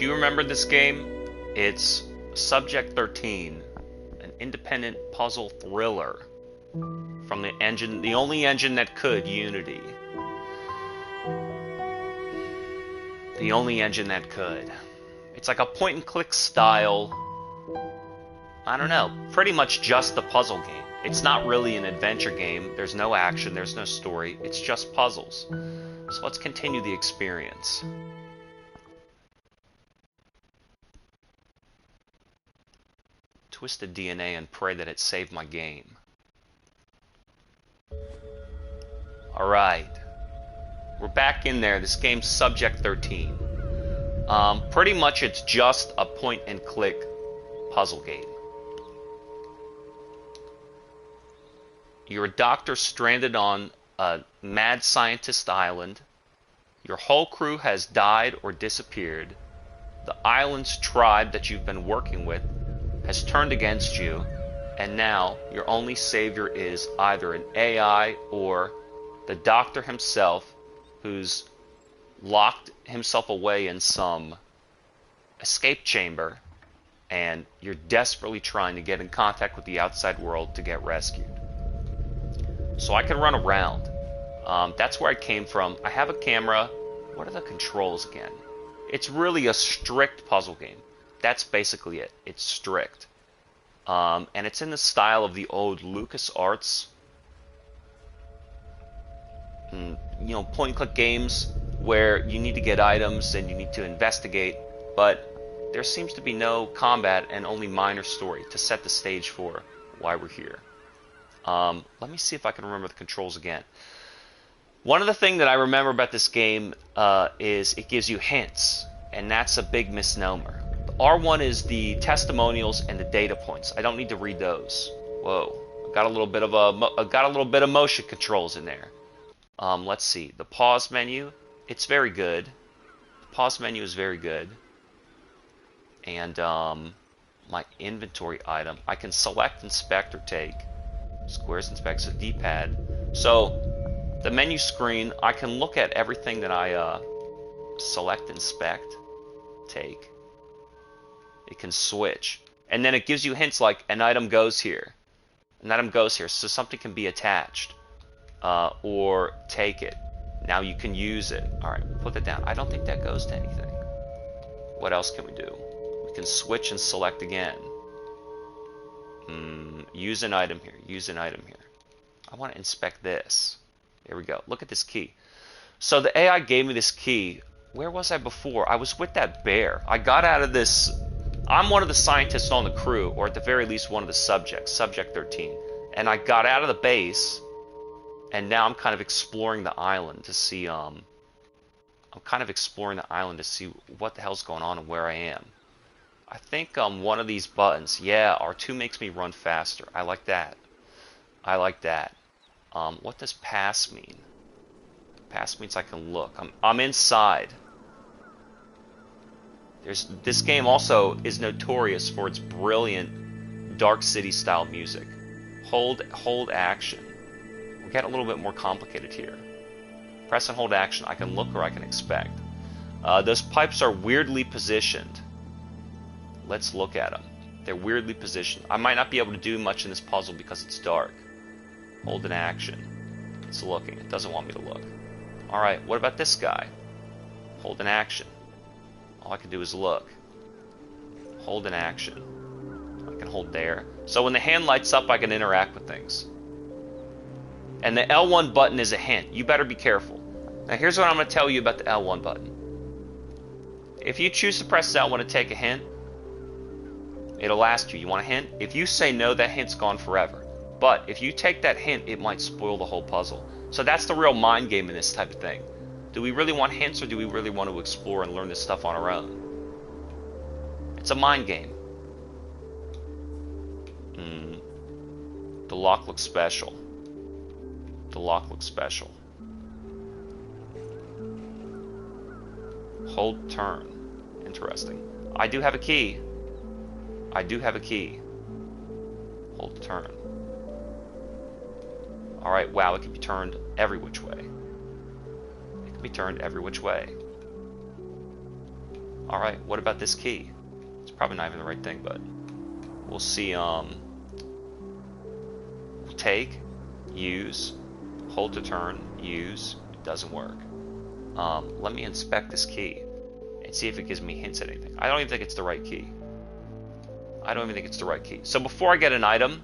Do you remember this game? It's Subject 13, an independent puzzle thriller from the only engine that could, Unity. The only engine that could. It's like a point and click style, I don't know, pretty much just the puzzle game. It's not really an adventure game. There's no action, there's no story. It's just puzzles. So let's continue the experience. Twisted DNA and pray that it saved my game. Alright. We're back in there. This game's Subject 13. Pretty much it's just a point and click puzzle game. You're a doctor stranded on a mad scientist island. Your whole crew has died or disappeared. The island's tribe that you've been working with has turned against you, and now your only savior is either an AI or the doctor himself, who's locked himself away in some escape chamber, and you're desperately trying to get in contact with the outside world to get rescued. So I can run around. That's where I came from. I have a camera. What are the controls again? It's really a strict puzzle game. That's basically it. It's strict. And it's in the style of the old LucasArts, point and click games where you need to get items and you need to investigate, but there seems to be no combat and only minor story to set the stage for why we're here. Let me see if I can remember the controls again. One of the things that I remember about this game is it gives you hints, and that's a big misnomer. R1 is the testimonials and the data points. I don't need to read those. Whoa, I've got a little bit of motion controls in there. Let's see, the pause menu, it's very good. The pause menu is very good. And my inventory item, I can select, inspect, or take. Squares, inspect, so D-pad. So the menu screen, I can look at everything that I select, inspect, take. It can switch. And then it gives you hints like an item goes here. An item goes here, so something can be attached. Or take it. Now you can use it. Alright, put that down. I don't think that goes to anything. What else can we do? We can switch and select again. Use an item here. Use an item here. I want to inspect this. There we go. Look at this key. So the AI gave me this key. Where was I before? I was with that bear. I got out of this. I'm one of the scientists on the crew, or at the very least one of the subjects, Subject 13. And I got out of the base, and now I'm kind of exploring the island to see, what the hell's going on and where I am. I think one of these buttons, yeah, R2 makes me run faster. I like that. I like that. What does pass mean? Pass means I can look. I'm inside. This game also is notorious for its brilliant Dark City style music. Hold action. We'll get a little bit more complicated here. Press and hold action. I can look or I can inspect. Those pipes are weirdly positioned. Let's look at them. They're weirdly positioned. I might not be able to do much in this puzzle because it's dark. Hold an action. It's looking. It doesn't want me to look. Alright, what about this guy? Hold an action. All I can do is look. Hold an action. I can hold there. So when the hand lights up, I can interact with things. And the L1 button is a hint. You better be careful. Now here's what I'm going to tell you about the L1 button. If you choose to press L1 to take a hint, it'll ask you, you want a hint? If you say no, that hint's gone forever. But if you take that hint, it might spoil the whole puzzle. So that's the real mind game in this type of thing. Do we really want hints, or do we really want to explore and learn this stuff on our own? It's a mind game. The lock looks special. The lock looks special. Hold turn. Interesting. I do have a key. I do have a key. Hold turn. Alright, wow, it can be turned every which way. It can be turned every which way. Alright, what about this key? It's probably not even the right thing, but we'll see. Take, use, hold to turn, use. It doesn't work. Let me inspect this key and see if it gives me hints at anything. I don't even think it's the right key. I don't even think it's the right key. So before I get an item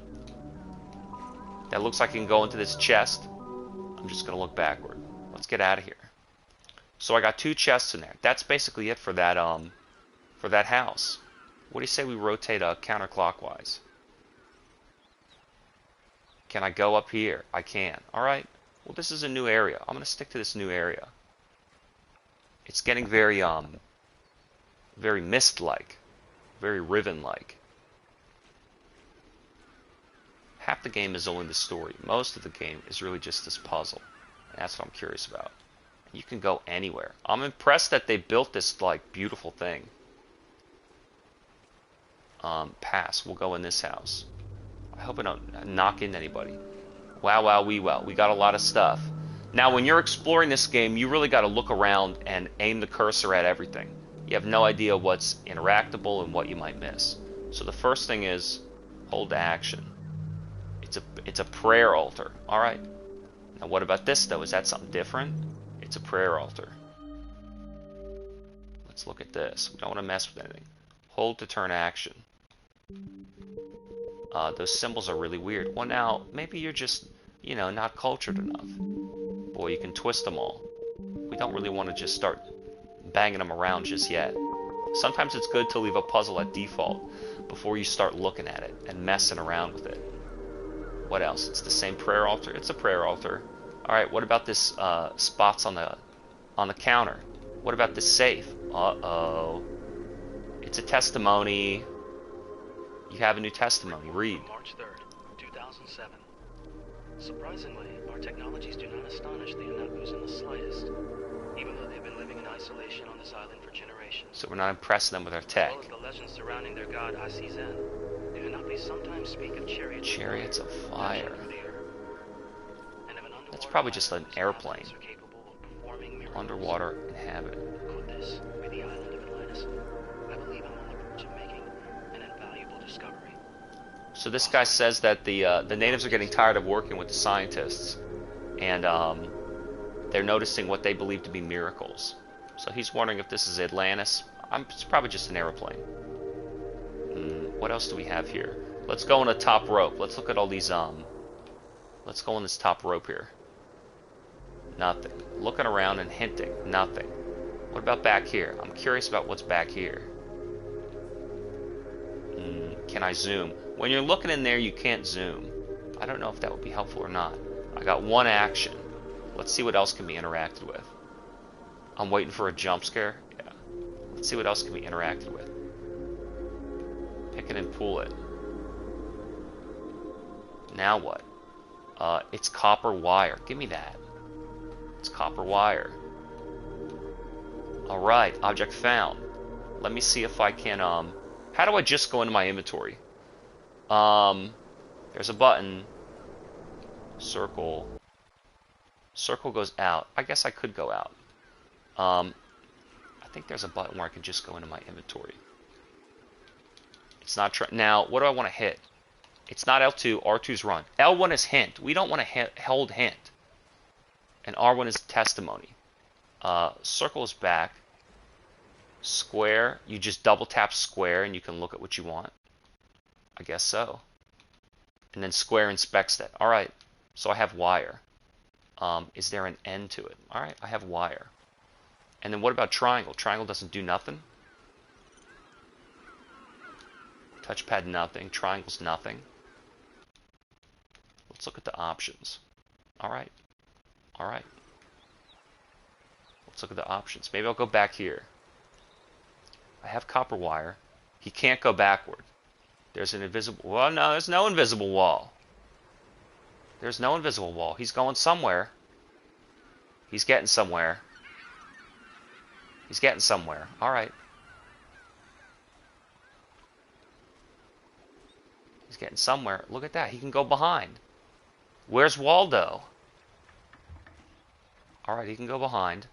that looks like it can go into this chest, I'm just going to look backward. Let's get out of here. So I got 2 chests in there. That's basically it for that house. What do you say we rotate counterclockwise? Can I go up here? I can. Alright. Well, this is a new area. I'm going to stick to this new area. It's getting very very mist-like. Very Riven-like. Half the game is only the story. Most of the game is really just this puzzle. And that's what I'm curious about. You can go anywhere. I'm impressed that they built this like beautiful thing. Pass. We'll go in this house. I hope I don't knock into anybody. Wow, wow, wee wow. We got a lot of stuff. Now, when you're exploring this game, you really got to look around and aim the cursor at everything. You have no idea what's interactable and what you might miss. So the first thing is hold to action. It's a prayer altar. All right. Now, what about this though? Is that something different? It's a prayer altar. Let's look at this. We don't want to mess with anything. Hold to turn action. Those symbols are really weird. Well, now, maybe you're just, not cultured enough. Boy, you can twist them all. We don't really want to just start banging them around just yet. Sometimes it's good to leave a puzzle at default before you start looking at it and messing around with it. What else? It's the same prayer altar. It's a prayer altar. Alright, what about this spots on the counter? What about this safe? Uh-oh. It's a testimony. You have a new testimony. Read. March 3rd, 2007. Surprisingly, our technologies do not astonish the Anabus in the slightest, even though they've been living in isolation on this island for generations. So we're not impressing them with our tech. As well as the legends surrounding their god Isen, the Anabus sometimes speak of chariots of fire. That's probably just an airplane. Underwater inhabitant. Could this be the island of Atlantis? I believe I'm on the verge of making an invaluable discovery. So this guy says that the natives are getting tired of working with the scientists, and they're noticing what they believe to be miracles. So he's wondering if this is Atlantis. It's probably just an airplane. What else do we have here? Let's go on the top rope. Let's look at all these. Let's go on this top rope here. Nothing. Looking around and hinting. Nothing. What about back here? I'm curious about what's back here. Can I zoom? When you're looking in there, you can't zoom. I don't know if that would be helpful or not. I got one action. Let's see what else can be interacted with. I'm waiting for a jump scare. Yeah. Let's see what else can be interacted with. Pick it and pull it. Now what? It's copper wire. Give me that. It's copper wire. Alright, object found. Let me see if I can, how do I just go into my inventory? There's a button. Circle. Circle goes out. I guess I could go out. I think there's a button where I can just go into my inventory. It's not now, what do I want to hit? It's not L2, R2's run. L1 is hint. We don't want to hold hint. And R1 is testimony. Circle is back. Square, you just double tap square and you can look at what you want. I guess so. And then square inspects that. Alright, so I have wire. Is there an end to it? Alright, I have wire. And then what about triangle? Triangle doesn't do nothing. Touchpad nothing. Triangle's nothing. Let's look at the options. Alright. Alright. Let's look at the options. Maybe I'll go back here. I have copper wire. He can't go backward. There's an invisible... Well, no, there's no invisible wall. There's no invisible wall. He's going somewhere. He's getting somewhere. He's getting somewhere. Alright. He's getting somewhere. Look at that. He can go behind. Where's Waldo? Alright, he can go behind.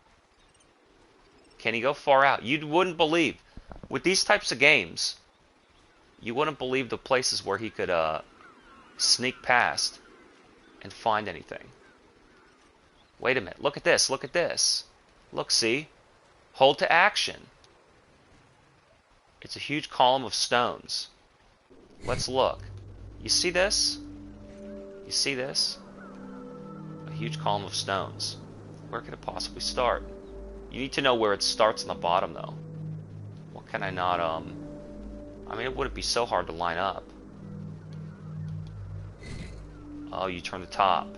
Can he go far out? You wouldn't believe. With these types of games, you wouldn't believe the places where he could sneak past and find anything. Wait a minute. Look at this. Look at this. Look, see? Hold to action. It's a huge column of stones. Let's look. You see this? You see this? A huge column of stones. Where could it possibly start? You need to know where it starts on the bottom, though. What can I not, I mean, it wouldn't be so hard to line up. Oh, you turn the top.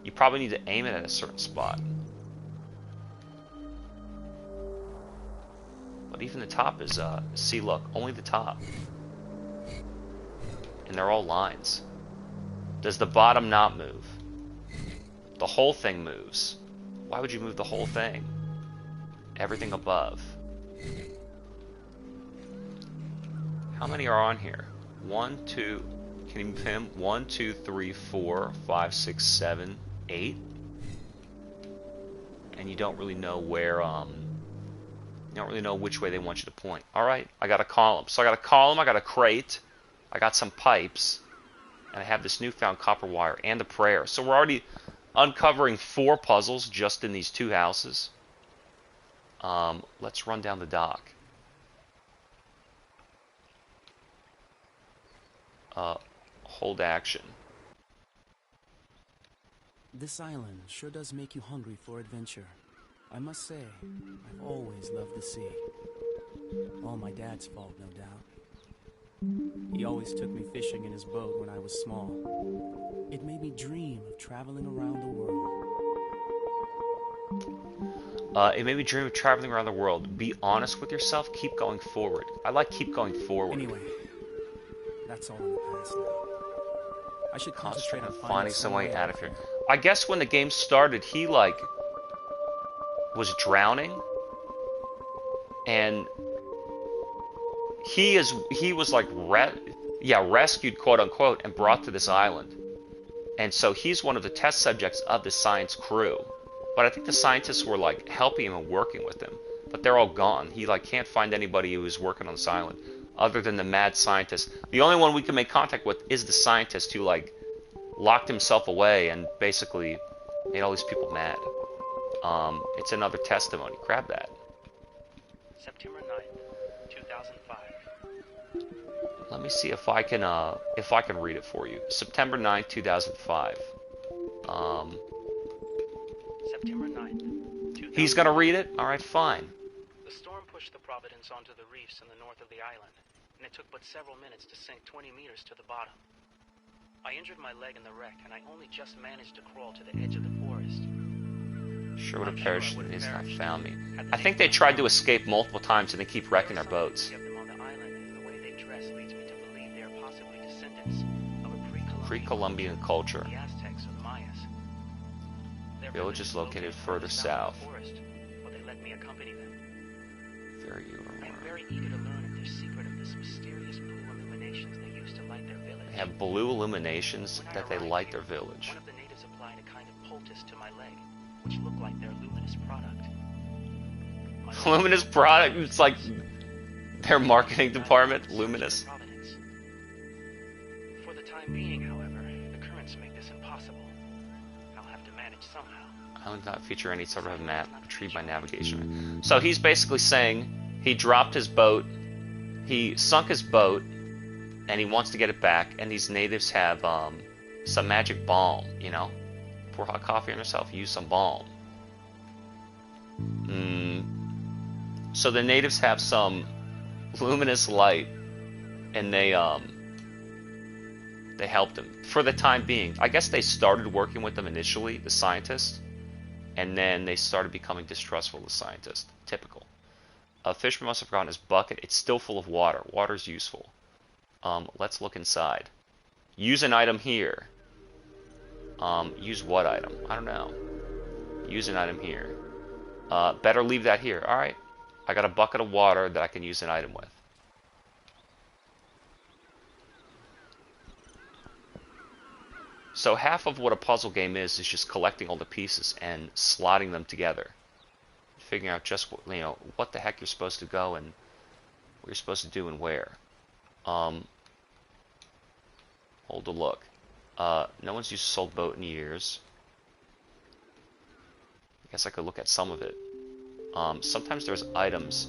You probably need to aim it at a certain spot. But even the top is, see, look, only the top. And they're all lines. Does the bottom not move? The whole thing moves. Why would you move the whole thing? Everything above. How many are on here? 1, 2, can you move him? 1, 2, 3, 4, 5, 6, 7, 8. And you don't really know where, you don't really know which way they want you to point. Alright, I got a column. So I got a column, I got a crate, I got some pipes, and I have this newfound copper wire and a prayer. So we're already uncovering 4 puzzles just in these 2 houses. Let's run down the dock. Hold action. This island sure does make you hungry for adventure. I must say, I've always loved the sea. All my dad's fault, no doubt. He always took me fishing in his boat when I was small. It made me dream of traveling around the world. It made me dream of traveling around the world. Be honest with yourself. Keep going forward. I like keep going forward. Anyway, that's all in the past now. I should Concentrate on finding some way out of here. I guess when the game started, he like was drowning, and he was like rescued, quote unquote, and brought to this island. And so he's one of the test subjects of the science crew. But I think the scientists were like helping him and working with him. But they're all gone. He like can't find anybody who's working on this island other than the mad scientist. The only one we can make contact with is the scientist who like locked himself away and basically made all these people mad. It's another testimony. Grab that. September 9th, 2005. Let me see if I can read it for you. September 9th, 2005. September 9th, 2005. He's gonna read it? Alright, fine. The storm pushed the Providence onto the reefs in the north of the island, and it took but several minutes to sink 20 meters to the bottom. I injured my leg in the wreck, and I only just managed to crawl to the edge of the forest. Sure would have perished if he's not found me. I think they tried to escape multiple times and they keep wrecking their boats. Pre-Columbian culture. Village is located further south. Very I am very eager to learn if there's secret of this mysterious blue illuminations they use to light their village. They have blue illuminations that they light their village. One of the natives applied a kind of poultice to my leg, which looked like their luminous product. Luminous product? It's like their marketing department, Luminous. For the time being, however, the currents make this impossible. I'll have to manage somehow. I would not feature any sort of map. Retrieve my navigation. So he's basically saying he dropped his boat, he sunk his boat, and he wants to get it back, and these natives have some magic balm, you know? Pour hot coffee on yourself, use some balm. So the natives have some luminous light, and they helped him for the time being. I guess they started working with them initially, the scientists, and then they started becoming distrustful of the scientist. Typical. A fisherman must have forgotten his bucket. It's still full of water. Water's useful. Let's look inside. Use an item here. Use what item? I don't know. Use an item here. Better leave that here. Alright. I got a bucket of water that I can use an item with. So half of what a puzzle game is just collecting all the pieces and slotting them together. Figuring out just what, what the heck you're supposed to go and what you're supposed to do and where. Hold a look. No one's used a sold boat in years. I guess I could look at some of it. Sometimes there's items.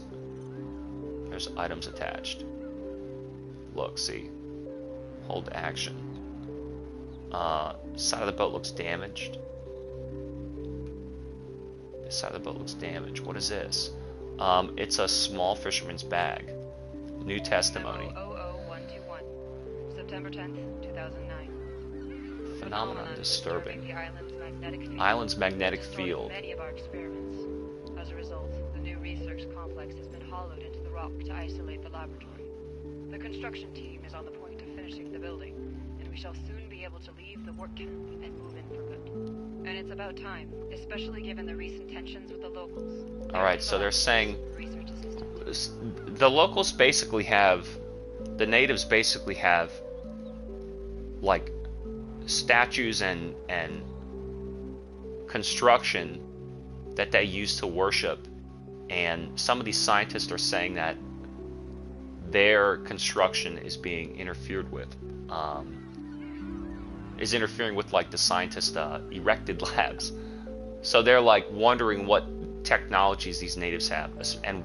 There's items attached. Look, see. Hold action. Side of the boat looks damaged. This side of the boat looks damaged. What is this? It's a small fisherman's bag. New testimony. Memo 00121, September 10th, 2009. Phenomenon disturbing. The Island's magnetic field. Many of our experiments. As a result, the new research complex has been hollowed into the rock to isolate the laboratory. The construction team is on the point of finishing the building, and we shall soon be able to leave the work camp and move in for good. And it's about time, especially given the recent tensions with the locals. Alright, so they're saying research assistant. the locals basically have, the natives basically have, like, statues and construction that they use to worship, and some of these scientists are saying that their construction is being interfered with, is interfering with like the scientists' erected labs. So they're like wondering what technologies these natives have, and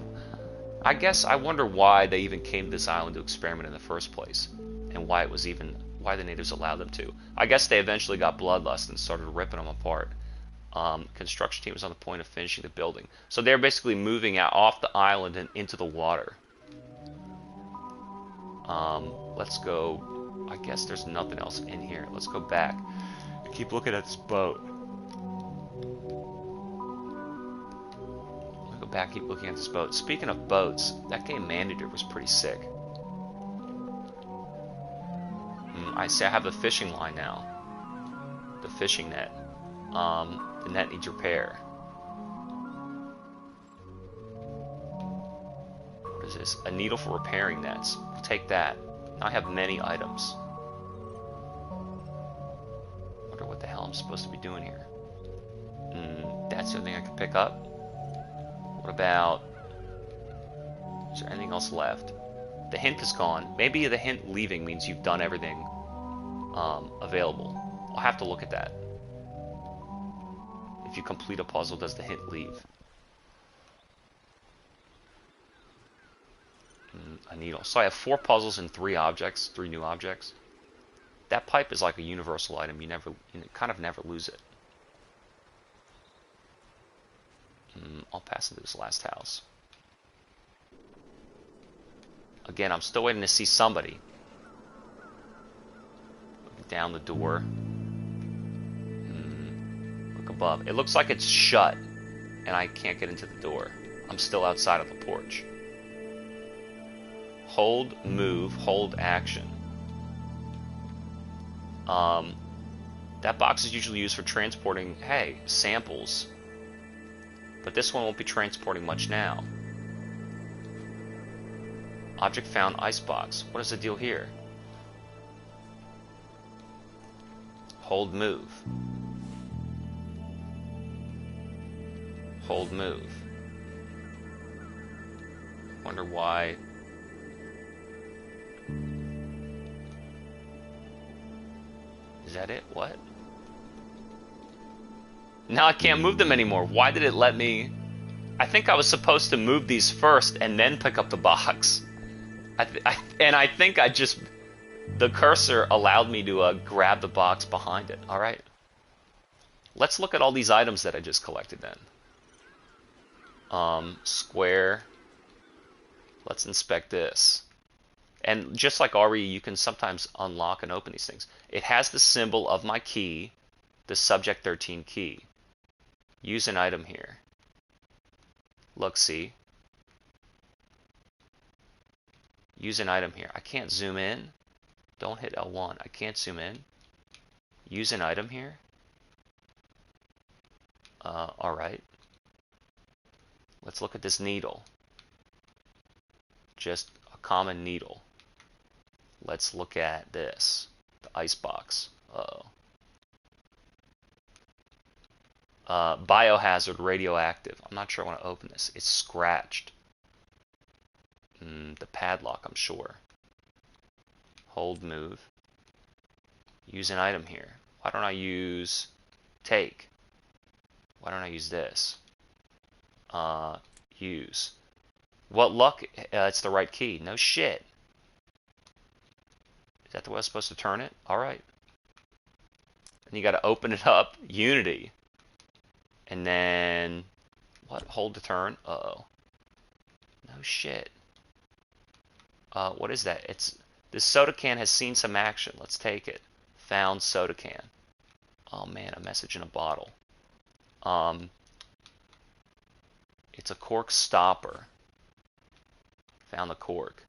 I guess I wonder why they even came to this island to experiment in the first place, and why the natives allowed them to. I guess they eventually got bloodlust and started ripping them apart. Construction team was on the point of finishing the building, so they're basically moving out off the island and into the water. Let's go. I guess there's nothing else in here. Let's go back. Keep looking at this boat. Go back, keep looking at this boat. Speaking of boats, that game Maneater was pretty sick. I see I have the fishing line now. The fishing net. The net needs repair. What is this? A needle for repairing nets. We'll take that. Now I have many items. Wonder what the hell I'm supposed to be doing here. That's the only thing I can pick up. What about... Is there anything else left? The hint is gone. Maybe the hint leaving means you've done everything available. I'll have to look at that. If you complete a puzzle, does the hint leave? A needle. So I have 4 puzzles and 3 objects, 3 new objects. That pipe is like a universal item. You kind of never lose it. I'll pass into this last house. Again, I'm still waiting to see somebody. Look down the door. Look above. It looks like it's shut, and I can't get into the door. I'm still outside of the porch. Hold, move, hold action. That box is usually used for transporting, hey, samples. But this one won't be transporting much now. Object found, icebox. What is the deal here? Hold, move. Hold, move. Wonder why. Is that it? What? Now I can't move them anymore. Why did it let me? I think I was supposed to move these first and then pick up the box. I think the cursor allowed me to grab the box behind it. Alright. Let's look at all these items that I just collected then. Square. Let's inspect this. And just like RE, you can sometimes unlock and open these things. It has the symbol of my key, the subject 13 key. Use an item here. Look, see? Use an item here. I can't zoom in. Don't hit L1. I can't zoom in. Use an item here. Alright. Let's look at this needle. Just a common needle. Let's look at this. The icebox. Uh-oh. Biohazard, radioactive. I'm not sure I want to open this. It's scratched. the padlock, I'm sure. Hold, move. Use an item here. Why don't I use take? Why don't I use this? Use. What luck? It's the right key. No shit. Is that the way I was supposed to turn it? Alright. And you got to open it up. Unity. And then... What? Hold to turn? Uh-oh. No shit. What is that? It's... This soda can has seen some action. Let's take it. Found soda can. Oh man, a message in a bottle. It's a cork stopper. Found the cork.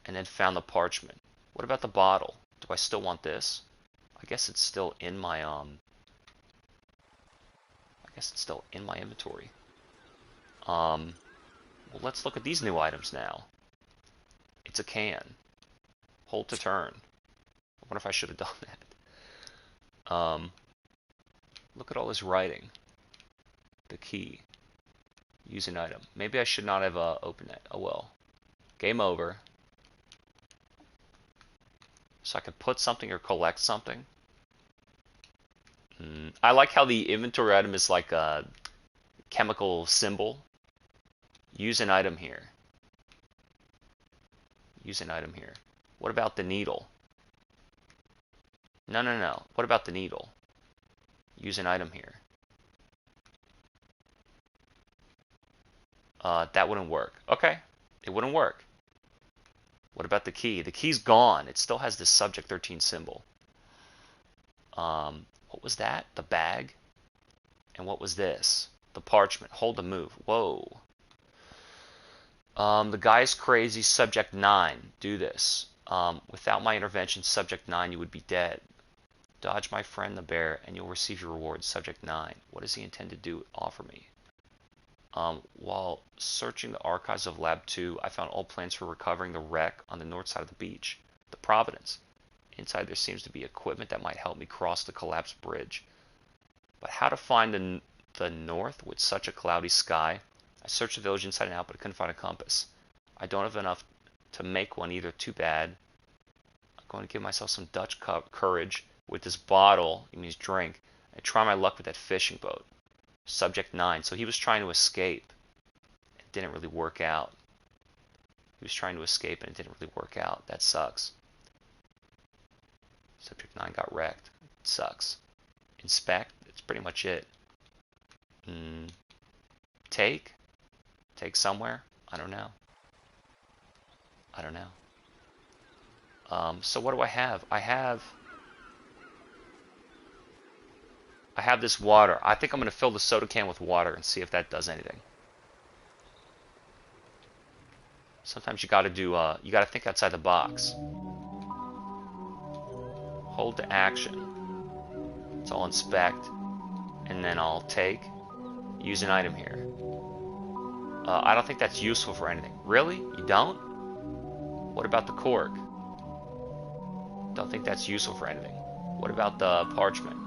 And then found the parchment. What about the bottle? Do I still want this? I guess it's still in my inventory. Well, let's look at these new items now. It's a can. Hold to turn. I wonder if I should have done that. Look at all this writing. The key. Use an item. Maybe I should not have opened it. Oh well. Game over. So I could put something or collect something. I like how the inventory item is like a chemical symbol. Use an item here. Use an item here. What about the needle? No. What about the needle? Use an item here. That wouldn't work. Okay, it wouldn't work. What about the key? The key's gone. It still has this subject 13 symbol. What was that? The bag? And what was this? The parchment. Hold to move. Whoa. The guy's crazy. Subject 9. Do this. Without my intervention, subject 9, you would be dead. Dodge my friend the bear, and you'll receive your reward. Subject 9. What does he intend to do? Offer me. While searching the archives of Lab 2, I found all plans for recovering the wreck on the north side of the beach. The Providence. Inside there seems to be equipment that might help me cross the collapsed bridge. But how to find the north with such a cloudy sky? I searched the village inside and out, but I couldn't find a compass. I don't have enough to make one either. Too bad. I'm going to give myself some Dutch courage with this bottle, it means drink, and try my luck with that fishing boat. Subject 9. So he was trying to escape. It didn't really work out. He was trying to escape and it didn't really work out. That sucks. Subject 9 got wrecked. It sucks. Inspect. That's pretty much it. Take? Take somewhere? I don't know. So what do I have? I have this water. I think I'm going to fill the soda can with water and see if that does anything. Sometimes you got to do, you got to think outside the box. Hold to action. So I'll inspect, and then I'll take. Use an item here. I don't think that's useful for anything. Really? You don't? What about the cork? Don't think that's useful for anything. What about the parchment?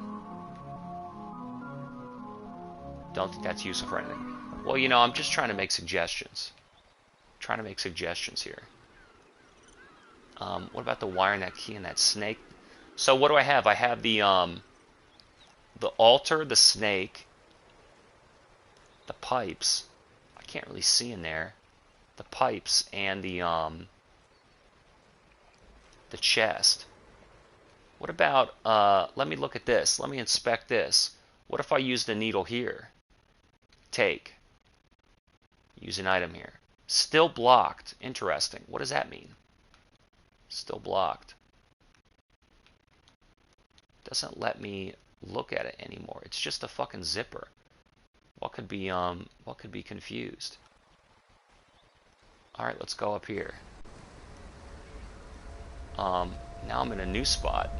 Don't think that's useful for anything. Well, you know, I'm just trying to make suggestions. Here. What about the wire and that key and that snake? So what do I have? I have the altar, the snake, the pipes. I can't really see in there. The pipes and the chest. What about, let me look at this. Let me inspect this. What if I use the needle here? Take. Use an item here. Still blocked. Interesting. What does that mean? Still blocked. Doesn't let me look at it anymore. It's just a fucking zipper. What could be confused? Alright, let's go up here. Now I'm in a new spot.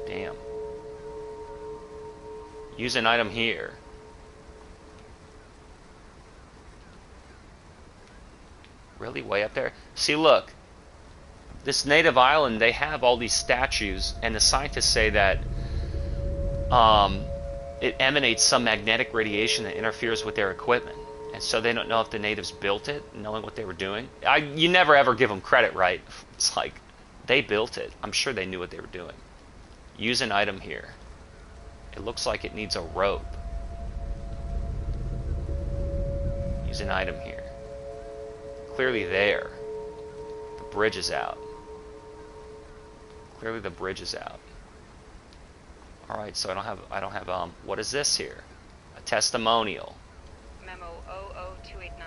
Damn. Use an item here. Really? Way up there? See, look. This native island, they have all these statues, and the scientists say that it emanates some magnetic radiation that interferes with their equipment. And so they don't know if the natives built it, knowing what they were doing. You never ever give them credit, right? It's like, they built it. I'm sure they knew what they were doing. Use an item here. It looks like it needs a rope. Use an item here. Clearly there. The bridge is out. Clearly the bridge is out. Alright, so I don't have what is this here? A testimonial. Memo 00289,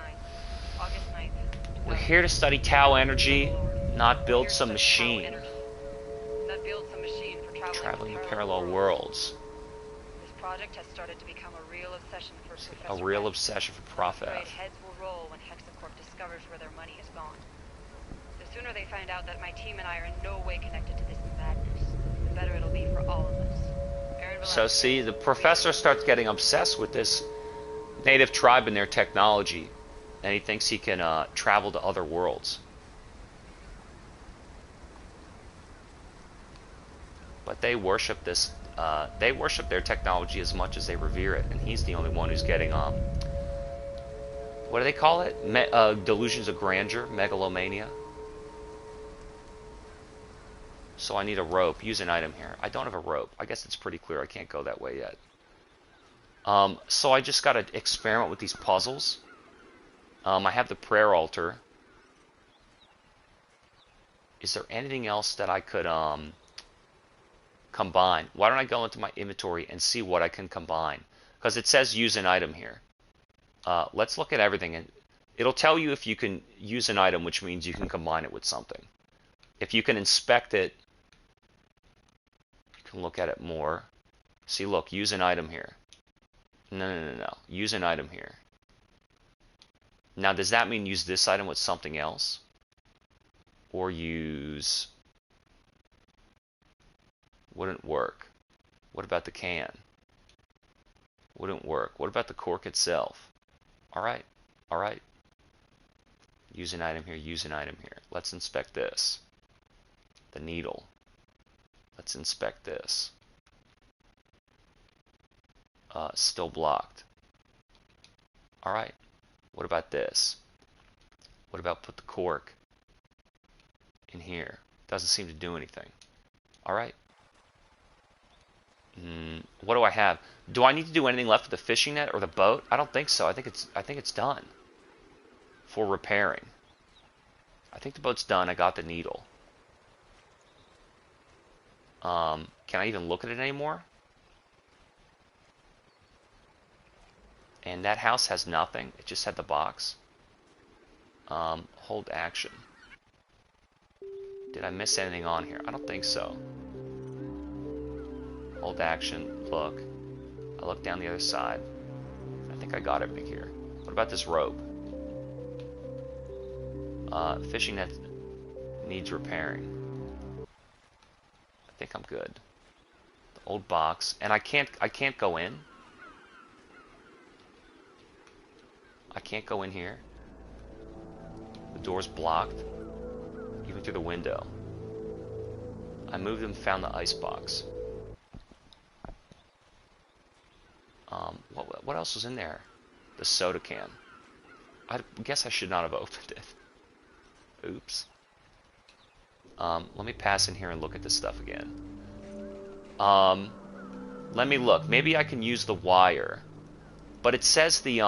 August 9th. We're here to study Tau energy, not build some machine. Not build some machine for Traveling to parallel worlds. This project has started to become a real obsession for Professor A real Rex. obsession for Prof I'm afraid F. heads will roll when Hexacorp discovers where their money is gone. The sooner they find out that my team and I are in no way connected to this madness, the better it'll be for all of us. So see, the professor starts getting obsessed with this native tribe and their technology, and he thinks he can travel to other worlds. But they worship this. They worship their technology as much as they revere it, and he's the only one who's getting what do they call it? Delusions of grandeur, megalomania. So I need a rope. Use an item here. I don't have a rope. I guess it's pretty clear I can't go that way yet. So I just got to experiment with these puzzles. I have the prayer altar. Is there anything else that I could combine? Why don't I go into my inventory and see what I can combine? Because it says use an item here. Let's look at everything, and it'll tell you if you can use an item, which means you can combine it with something. If you can inspect it, you can look at it more. See, look, use an item here. No. Use an item here. Now, does that mean use this item with something else? Or use... Wouldn't work. What about the can? Wouldn't work. What about the cork itself? Alright. Use an item here, use an item here. Let's inspect this. The needle. Let's inspect this. Still blocked. Alright. What about this? What about put the cork in here? Doesn't seem to do anything. Alright. What do I have? Do I need to do anything left with the fishing net or the boat? I don't think so. I think it's done. For repairing. I think the boat's done. I got the needle. Can I even look at it anymore? And that house has nothing. It just had the box. Hold action. Did I miss anything on here? I don't think so. Hold action. Look. I look down the other side. I think I got everything here. What about this rope? Fishing net needs repairing. I think I'm good. The old box. And I can't go in. I can't go in here. The door's blocked. Even through the window. I moved and found the ice box. What else was in there? The soda can. I guess I should not have opened it. Oops. Let me pass in here and look at this stuff again. Let me look. Maybe I can use the wire. But it says the,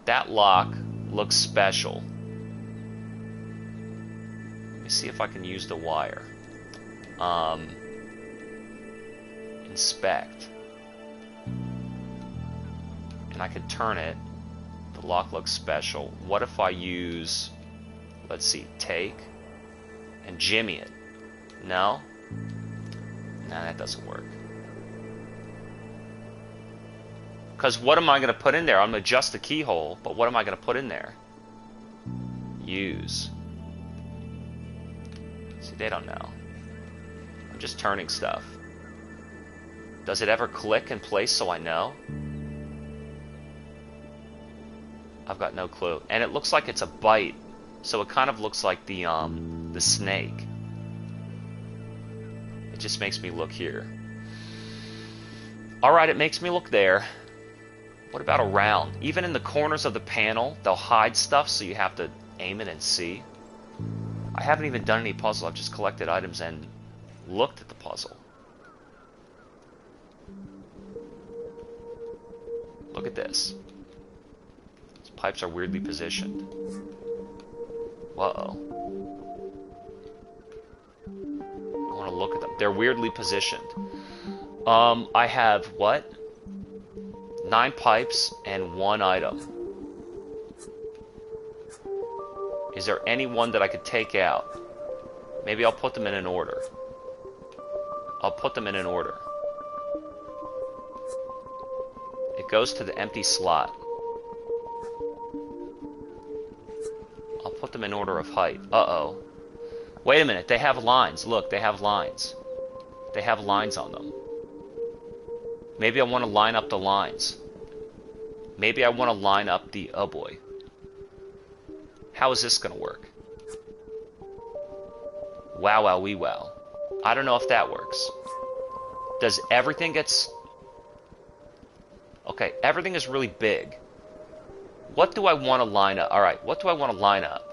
that lock looks special. Let me see if I can use the wire. Inspect. And I can turn it. The lock looks special. What if I use, let's see, take and jimmy it? No? Nah, that doesn't work. Because what am I going to put in there? I'm going to adjust the keyhole, but what am I going to put in there? Use. See, they don't know. I'm just turning stuff. Does it ever click in place so I know? I've got no clue. And it looks like it's a bite. So it kind of looks like the snake. It just makes me look here. Alright, it makes me look there. What about around? Even in the corners of the panel, they'll hide stuff, so you have to aim it and see. I haven't even done any puzzle. I've just collected items and looked at the puzzle. Look at this. These pipes are weirdly positioned. Uh-oh. I want to look at them. They're weirdly positioned. I have, what? 9 pipes and 1 item. Is there any one that I could take out? Maybe I'll put them in an order. I'll put them in an order. It goes to the empty slot. I'll put them in order of height. Uh-oh. Wait a minute, they have lines. Look, they have lines. They have lines on them. Maybe I want to line up the lines. Maybe I want to line up the... Oh boy. How is this going to work? Wow, wow, wee, wow. I don't know if that works. Does everything get... Okay, everything is really big. What do I want to line up? Alright, what do I want to line up?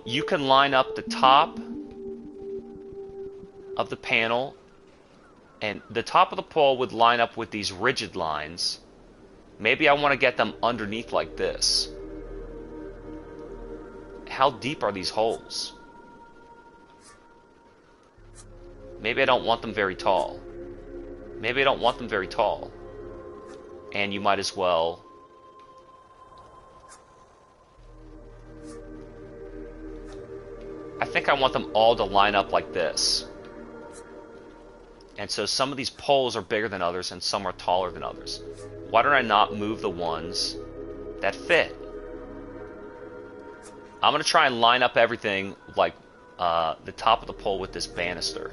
You can line up the top of the panel, and the top of the pole would line up with these rigid lines. Maybe I want to get them underneath like this. How deep are these holes? Maybe I don't want them very tall. Maybe I don't want them very tall. And you might as well... I think I want them all to line up like this. And so some of these poles are bigger than others and some are taller than others. Why don't I not move the ones that fit? I'm going to try and line up everything like the top of the pole with this banister.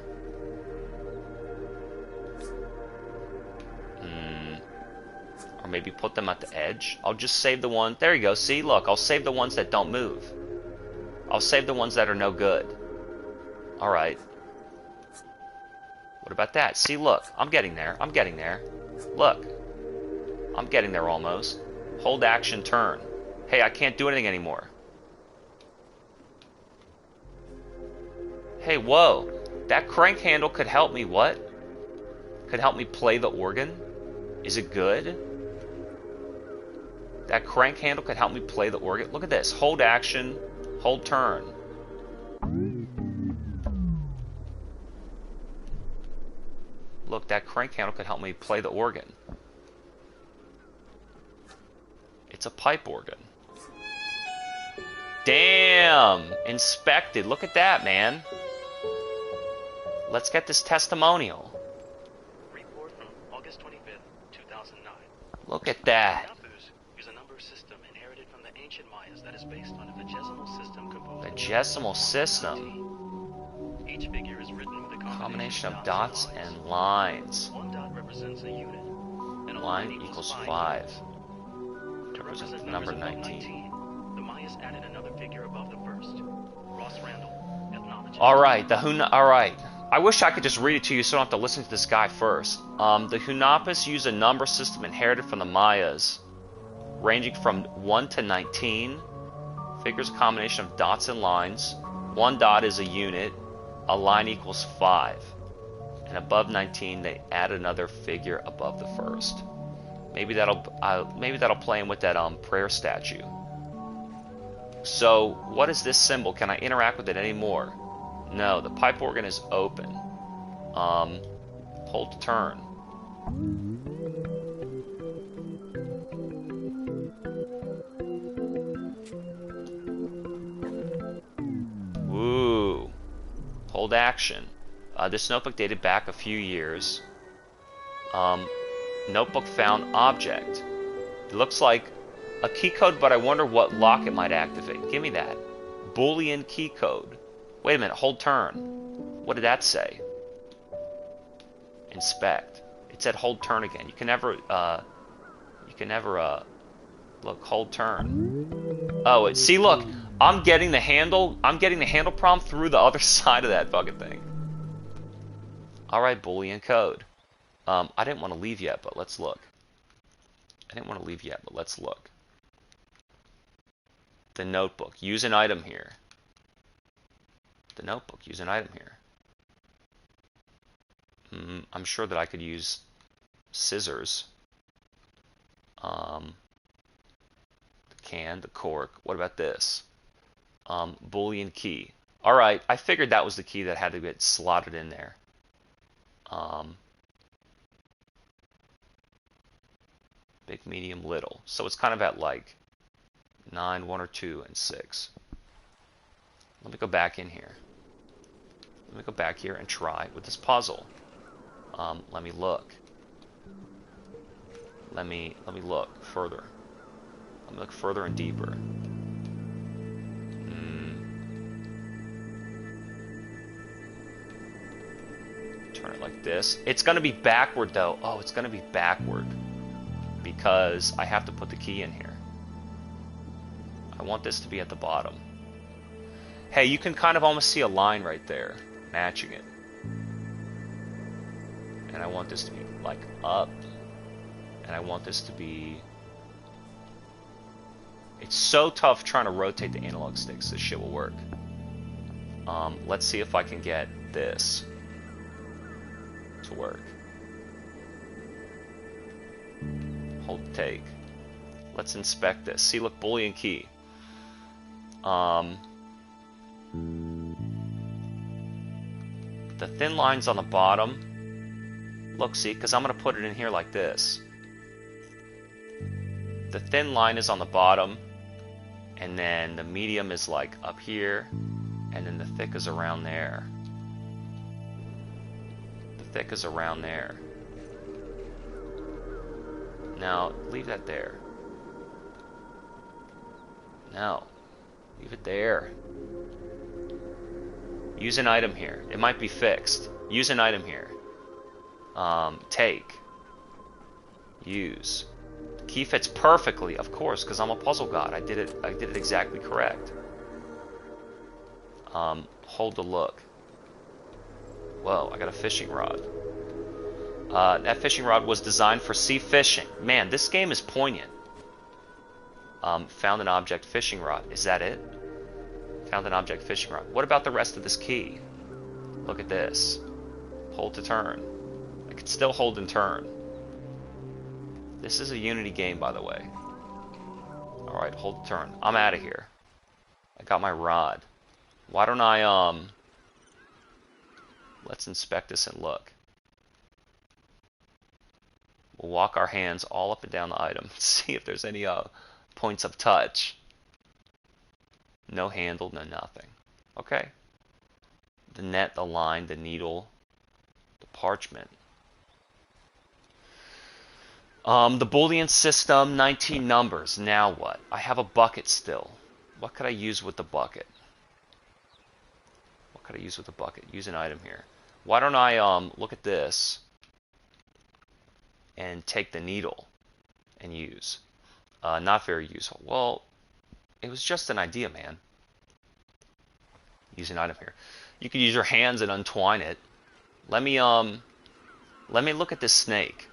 Or maybe put them at the edge. I'll just save the one. There you go. See, look, I'll save the ones that don't move. I'll save the ones that are no good. Alright. What about that? See, look, I'm getting there. I'm getting there. Look. I'm getting there almost. Hold action, turn. Hey, I can't do anything anymore. Hey, whoa. That crank handle could help me, what? Could help me play the organ? Is it good? That crank handle could help me play the organ. Look at this. Hold action, hold turn. Look, that crank handle could help me play the organ. It's a pipe organ. Damn! Inspected. Look at that, man. Let's get this testimonial. Report from August 25th, 2009. Look at that. Napus use a number system inherited from the ancient Mayas that is based on a vigesimal system composed The decimal system. Each figure is written with a Combination of dots and lines. One dot represents a unit. And a Line equals 5. To Represents represent the number numbers above 19. the Mayas added another figure above the first. Ross Randall, ethnologist. Alright, alright. I wish I could just read it to you so I don't have to listen to this guy first. The Hunapis use a number system inherited from the Mayas, ranging from 1 to 19. Figures a combination of dots and lines. One dot is a unit. A line equals 5. And above 19, they add another figure above the first. Maybe that'll play in with that prayer statue. So, what is this symbol? Can I interact with it anymore? No, the pipe organ is open. Hold to turn. Woo. Hold action. This notebook dated back a few years. Notebook found object. It looks like a key code, but I wonder what lock it might activate. Give me that. Boolean key code. Wait a minute, hold turn. What did that say? Inspect. It said hold turn again. You can never, look, hold turn. Oh, see, look, I'm getting the handle prompt through the other side of that fucking thing. Alright, Boolean code. I didn't want to leave yet, but let's look. The notebook. Use an item here. The notebook. Use an item here. I'm sure that I could use scissors. The can, the cork. What about this? Boolean key. Alright, I figured that was the key that had to get slotted in there. Big, medium, little. So it's kind of at like 9, 1 or 2, and 6. Let me go back in here. Let me go back here and try with this puzzle. Let me look. Let me look further. Let me look further and deeper. Turn it like this. It's going to be backward though. Oh, it's going to be backward because I have to put the key in here. I want this to be at the bottom. Hey, you can kind of almost see a line right there matching it. And I want this to be like up. And I want this to be... It's so tough trying to rotate the analog sticks. This shit will work. Let's see if I can get this to work. Hold take. Let's inspect this. See, look, Boolean key. The thin line's on the bottom. Look, see, because I'm going to put it in here like this. The thin line is on the bottom, and then the medium is like up here, and then the thick is around there. The thick is around there. Now, leave that there. No. Leave it there. Use an item here. It might be fixed. Use an item here. Take. Use. Key fits perfectly, of course, because I'm a puzzle god. I did it exactly correct. Hold to look. Whoa, I got a fishing rod. That fishing rod was designed for sea fishing. Man, this game is poignant. Found an object fishing rod. Is that it? Found an object fishing rod. What about the rest of this key? Look at this. Hold to turn. I can still hold and turn. This is a Unity game, by the way. Alright, hold to turn. I'm out of here. I got my rod. Why don't I, let's inspect this and look. We'll walk our hands all up and down the item. See if there's any, points of touch. No handle, no nothing. Okay. The net, the line, the needle, the parchment. The Boolean system, 19 numbers. Now what? I have a bucket still. What could I use with the bucket? What could I use with the bucket? Use an item here. Why don't I look at this and take the needle and use? Not very useful. Well, it was just an idea, man. Use an item here. You could use your hands and untwine it. Let me look at this snake.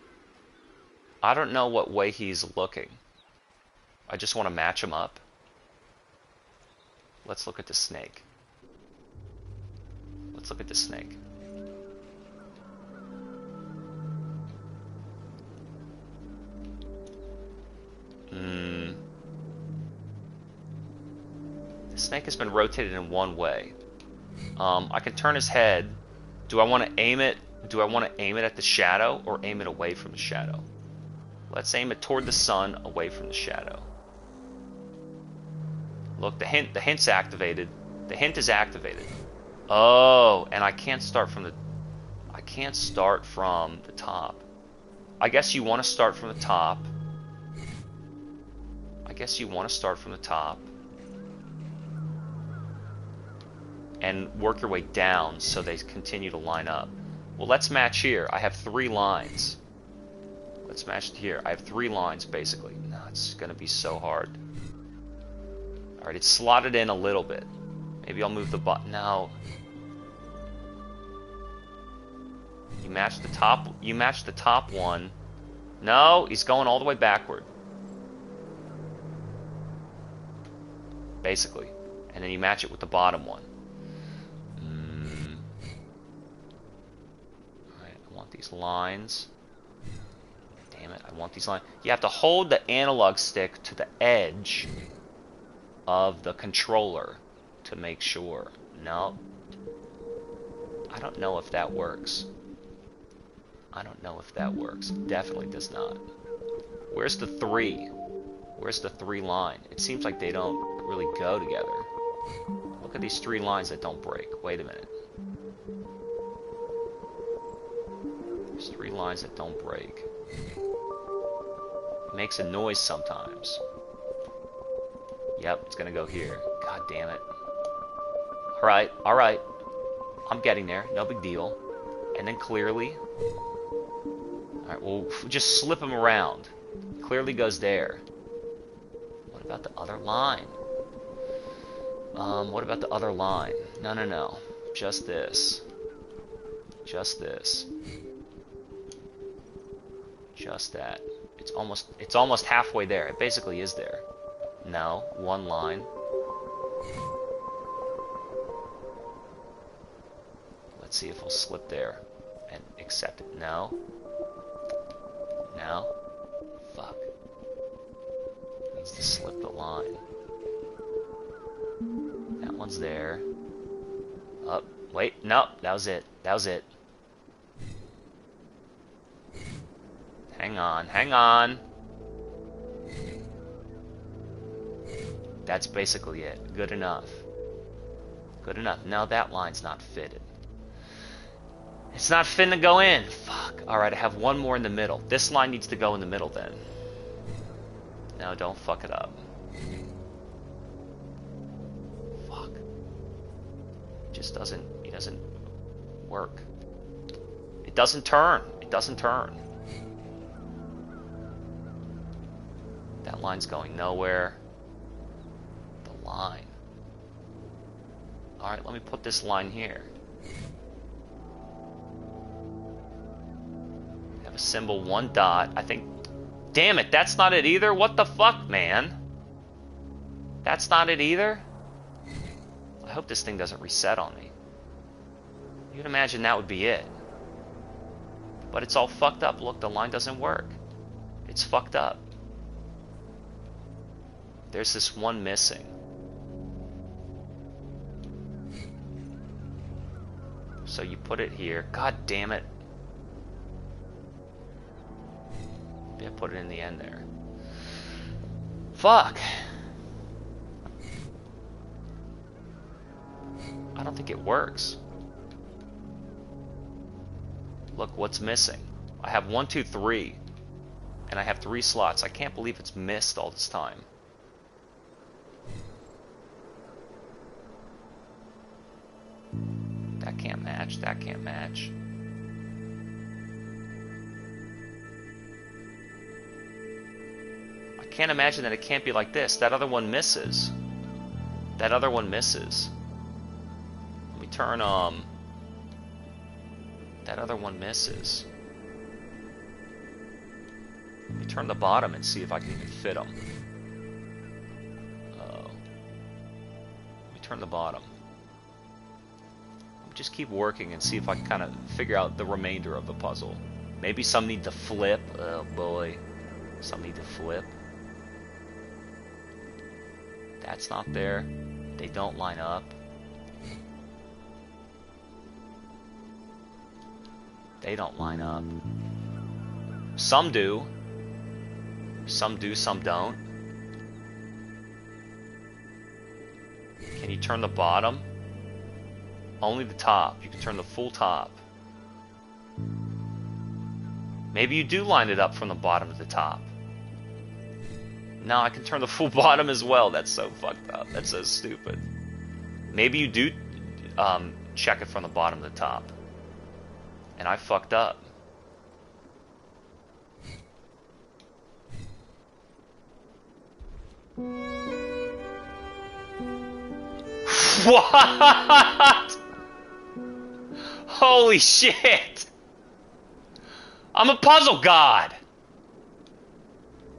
I don't know what way he's looking. I just want to match him up. Let's look at the snake. Let's look at the snake. The snake has been rotated in one way. I can turn his head. Do I want to aim it? Do I want to aim it at the shadow or aim it away from the shadow? Let's aim it toward the sun, away from the shadow. Look, the hint's activated. The hint is activated. Oh, and I can't start from the top. I guess you want to start from the top. And work your way down so they continue to line up. Well, let's match here. I have 3 lines. Let's match here. I have 3 lines, basically. No, it's going to be so hard. Alright, it's slotted in a little bit. Maybe I'll move the button. No. You match the top. You match the top one. No, he's going all the way backward. Basically. And then you match it with the bottom one. Alright, I want these lines. Damn it, I want these lines. You have to hold the analog stick to the edge of the controller to make sure. No. I don't know if that works. I don't know if that works. It definitely does not. Where's the 3? Where's the 3 line? It seems like they don't really go together. Look at these 3 lines that don't break. Wait a minute. There's 3 lines that don't break. It makes a noise sometimes. Yep, it's gonna go here. God damn it. Alright, alright. I'm getting there. No big deal. And then clearly... Alright, we'll just slip him around. Clearly goes there. What about the other line? What about the other line? No, no, no. Just this. Just this. Just that. It's almost halfway there. It basically is there. No, 1 line. Let's see if he'll slip there and accept it. No. No. Fuck. Needs to slip the line. That one's there. Oh, wait. No, that was it. That was it. Hang on. Hang on. That's basically it. Good enough. Good enough. No, that line's not fitted. It's not fitting to go in. Fuck. Alright, I have 1 more in the middle. This line needs to go in the middle then. No, don't fuck it up. Fuck. It just doesn't... It doesn't work. It doesn't turn. It doesn't turn. That line's going nowhere. The line. Alright, let me put this line here. Have a symbol, 1 dot. I think... Damn it, that's not it either? What the fuck, man? That's not it either? I hope this thing doesn't reset on me. You'd imagine that would be it. But it's all fucked up. Look, the line doesn't work. It's fucked up. There's this one missing. So you put it here. God damn it. Yeah, put it in the end there. Fuck. I don't think it works. Look, what's missing? I have 1, 2, 3. And I have 3 slots. I can't believe it's missed all this time. That can't match. That can't match. I can't imagine that it can't be like this. That other one misses. That other one misses. Let me turn, that other one misses. Let me turn the bottom and see if I can even fit them. Let me turn the bottom. Just keep working and see if I can kind of figure out the remainder of the puzzle. Maybe some need to flip. Oh boy. Some need to flip. That's not there. They don't line up. They don't line up. Some do. Some do, some don't. Can you turn the bottom? Only the top. You can turn the full top. Maybe you do line it up from the bottom to the top. No, I can turn the full bottom as well. That's so fucked up. That's so stupid. Maybe you do check it from the bottom to the top. And I fucked up. What? Holy shit! I'm a puzzle god!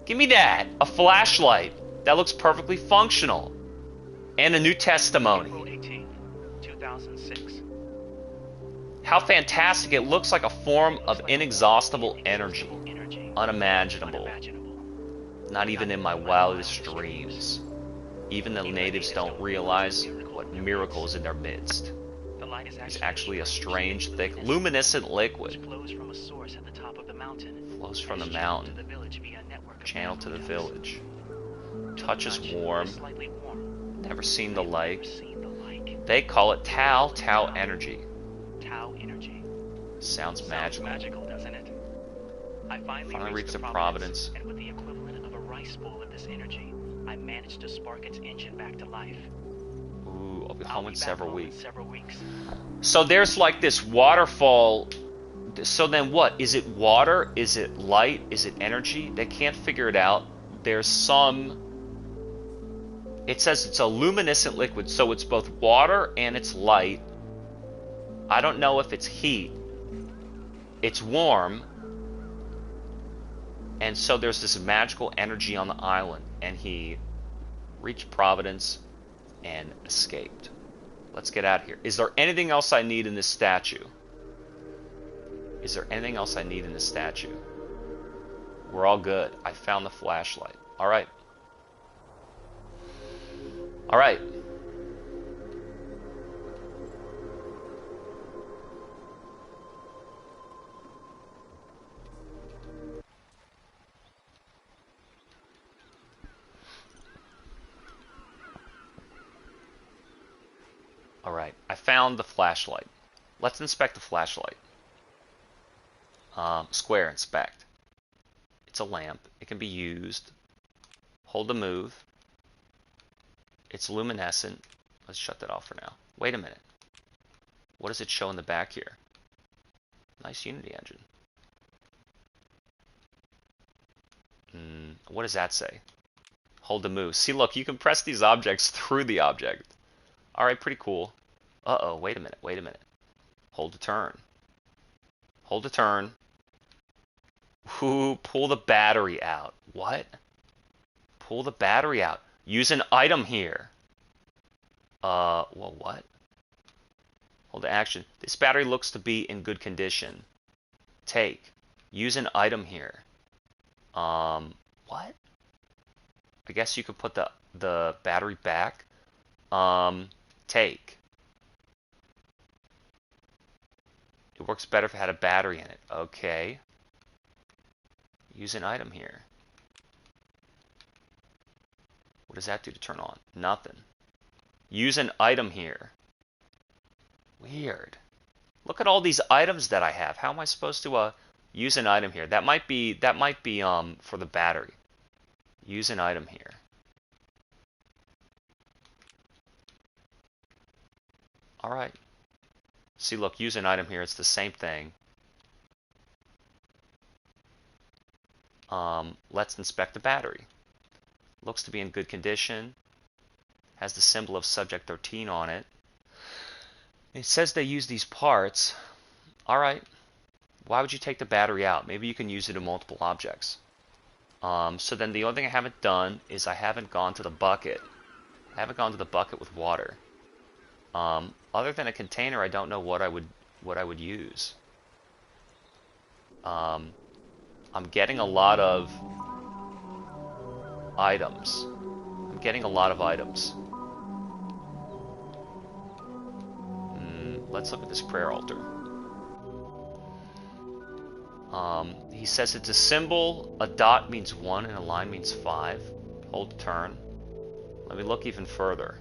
Give me that! A flashlight. That looks perfectly functional. And a new testimony. April 18th, 2006. How fantastic. It looks like a form of inexhaustible energy. Unimaginable. Not even in my wildest dreams. Even the natives don't realize what miracle is in their midst. It's actually a strange, thick, luminescent liquid. Flows from a source at the top of the mountain. Flows from the mountain. Channel to the village. Touch is warm. Never seen the like. They call it Tau energy. Tau energy. Sounds magical. Magical, doesn't it? I Finally reached the Providence. And with the equivalent of a rice bowl of this energy, I managed to spark its engine back to life. Ooh, I'll be home in several weeks. Several weeks. So there's like this waterfall. So then what? Is it water? Is it light? Is it energy? They can't figure it out. There's some... It says it's a luminescent liquid, so it's both water and it's light. I don't know if it's heat. It's warm. And so there's this magical energy on the island, and he reached Providence and escaped. Let's get out of here. Is there anything else I need in this statue? Is there anything else I need in this statue? We're all good. I found the flashlight. All right. All right. All right. I found the flashlight. Let's inspect the flashlight. Square, inspect. It's a lamp. It can be used. Hold to move. It's luminescent. Let's shut that off for now. Wait a minute. What does it show in the back here? Nice Unity engine. What does that say? Hold to move. See, look, you can press these objects through the object. Alright, pretty cool. Uh-oh, wait a minute, wait a minute. Hold to turn. Hold to turn. Ooh, pull the battery out. What? Pull the battery out. Use an item here. Well, what? Hold to action. This battery looks to be in good condition. Take. Use an item here. What? I guess you could put the battery back. Take. It works better if it had a battery in it. Okay. Use an item here. What does that do to turn on? Nothing. Use an item here. Weird. Look at all these items that I have. How am I supposed to use an item here? That might be for the battery. Use an item here. All right. See, look, use an item here. It's the same thing. Let's inspect the battery. Looks to be in good condition. Has the symbol of Subject 13 on it. It says they use these parts. All right. Why would you take the battery out? Maybe you can use it in multiple objects. So then the only thing I haven't done is I haven't gone to the bucket. I haven't gone to the bucket with water. Other than a container, I don't know what I would use. I'm getting a lot of items. I'm getting a lot of items. Let's look at this prayer altar. He says it's a symbol. A dot means 1 and a line means 5. Hold to turn. Let me look even further.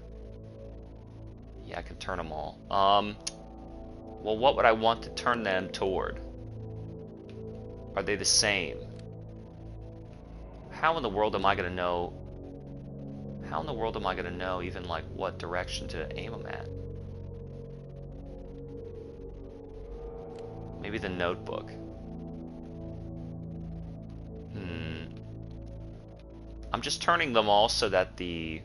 Yeah, I can turn them all. Well, what would I want to turn them toward? Are they the same? How in the world am I going to know? How in the world am I going to know even like what direction to aim them at? Maybe the notebook. I'm just turning them all so that the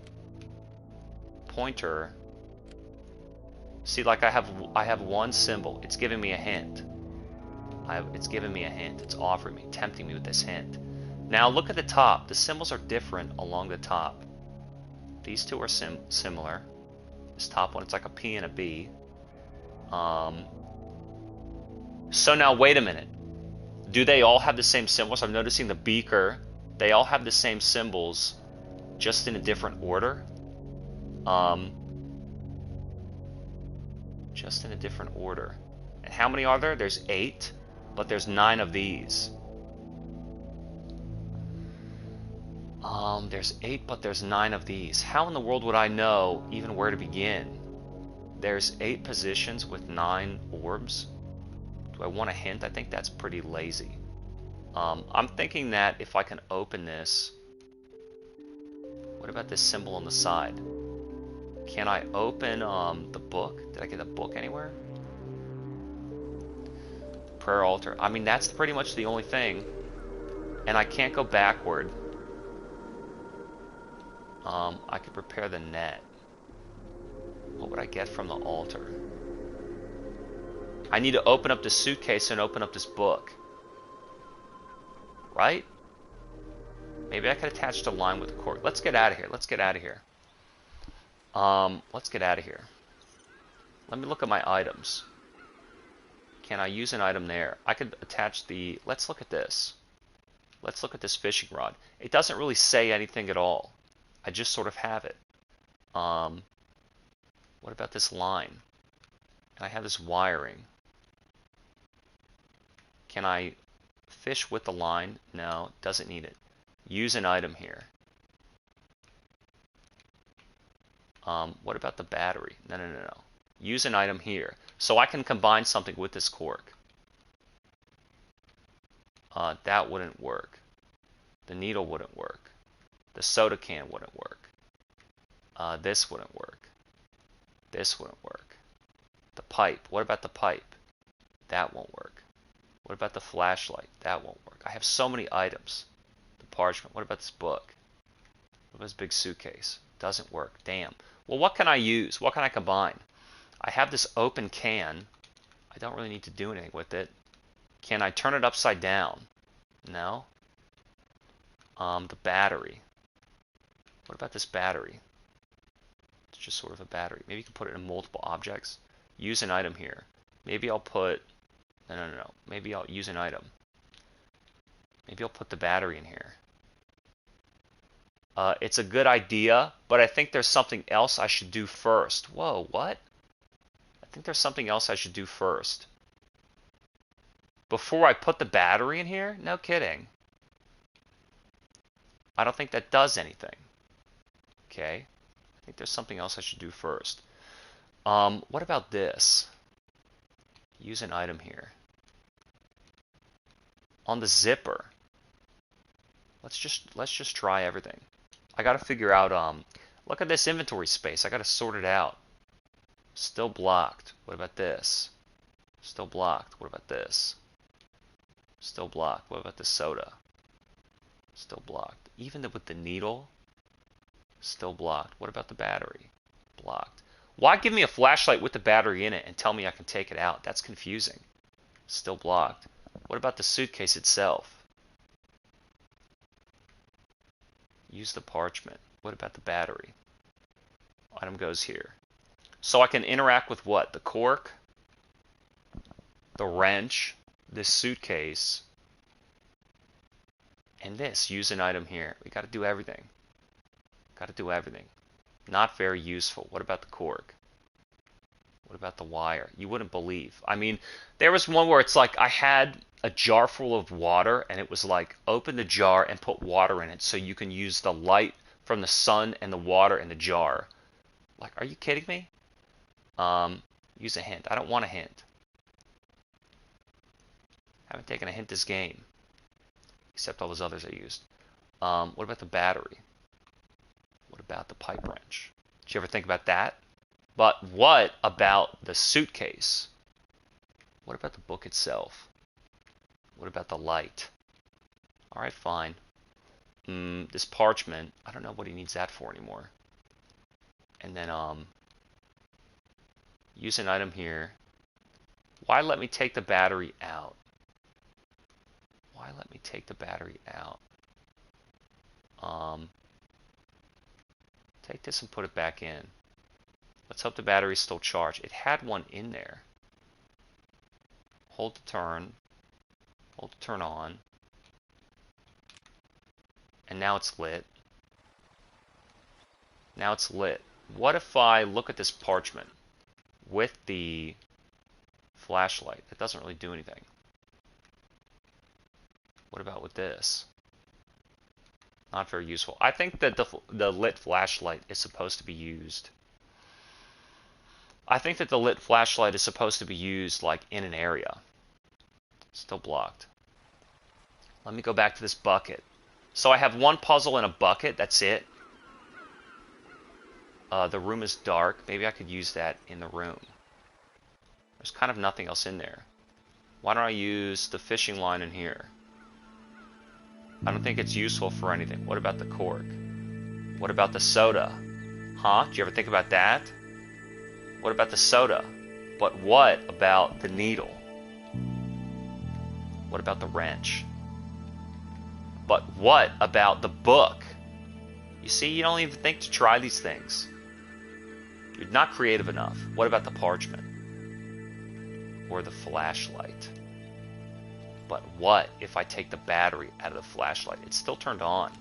pointer... See, like I have one symbol. It's giving me a hint. It's giving me a hint. It's offering me, tempting me with this hint. Now look at the top. The symbols are different along the top. These two are similar. This top one, it's like a P and a B. So now wait a minute. Do they all have the same symbols? I'm noticing the beaker. They all have the same symbols, just in a different order. Just in a different order. And how many are there? There's 8, but there's 9 of these. There's 8, but there's 9 of these. How in the world would I know even where to begin? There's 8 positions with 9 orbs. Do I want a hint? I think that's pretty lazy. I'm thinking that if I can open this... What about this symbol on the side? Can I open the book? Did I get a book anywhere? Prayer altar. I mean, that's pretty much the only thing. And I can't go backward. I could prepare the net. What would I get from the altar? I need to open up the suitcase and open up this book. Right? Maybe I could attach the line with the cork. Let's get out of here. Let's get out of here. Let's get out of here. Let me look at my items. Can I use an item there? I could attach the... Let's look at this. Let's look at this fishing rod. It doesn't really say anything at all. I just sort of have it. What about this line? And I have this wiring. Can I fish with the line? No, doesn't need it. Use an item here. What about the battery? No. Use an item here. So I can combine something with this cork. That wouldn't work. The needle wouldn't work. The soda can wouldn't work. This wouldn't work. This wouldn't work. The pipe. What about the pipe? That won't work. What about the flashlight? That won't work. I have so many items. The parchment. What about this book? What about this big suitcase? Doesn't work. Damn. Well, what can I use? What can I combine? I have this open can. I don't really need to do anything with it. Can I turn it upside down? No. The battery. What about this battery? It's just sort of a battery. Maybe you can put it in multiple objects. Use an item here. Maybe I'll put... No. Maybe I'll use an item. Maybe I'll put the battery in here. It's a good idea, but I think there's something else I should do first. Whoa, what? I think there's something else I should do first. Before I put the battery in here? No kidding. I don't think that does anything. Okay. I think there's something else I should do first. What about this? Use an item here. On the zipper. Let's just try everything. I gotta figure out, look at this inventory space. I gotta sort it out. Still blocked. What about this? Still blocked. What about this? Still blocked. What about the soda? Still blocked. Even with the needle, still blocked. What about the battery? Blocked. Why give me a flashlight with the battery in it and tell me I can take it out? That's confusing. Still blocked. What about the suitcase itself? Use the parchment. What about the battery? Item goes here. So I can interact with what? The cork, the wrench, this suitcase, and this. Use an item here. We got to do everything. Got to do everything. Not very useful. What about the cork? What about the wire? You wouldn't believe. I mean, there was one where it's like I had a jar full of water and it was like open the jar and put water in it so you can use the light from the sun and the water in the jar. Like, are you kidding me? Use a hint. I don't want a hint. Haven't taken a hint this game. Except all those others I used. What about the battery? What about the pipe wrench? Did you ever think about that? But what about the suitcase? What about the book itself? What about the light? Alright, fine. This parchment, I don't know what he needs that for anymore. And then, use an item here. Why let me take the battery out? Why let me take the battery out? Take this and put it back in. Let's hope the battery's still charged. It had one in there. Hold to turn. Hold to turn on. And now it's lit. Now it's lit. What if I look at this parchment with the flashlight? It doesn't really do anything. What about with this? Not very useful. I think that the lit flashlight is supposed to be used. I think that the lit flashlight is supposed to be used like in an area. Still blocked. Let me go back to this bucket. So I have one puzzle in a bucket. That's it. The room is dark. Maybe I could use that in the room. There's kind of nothing else in there. Why don't I use the fishing line in here? I don't think it's useful for anything. What about the cork? What about the soda? Huh? Did you ever think about that? What about the soda? But what about the needle? What about the wrench? But what about the book? You see, you don't even think to try these things. You're not creative enough. What about the parchment? Or the flashlight? But what if I take the battery out of the flashlight? It's still turned on.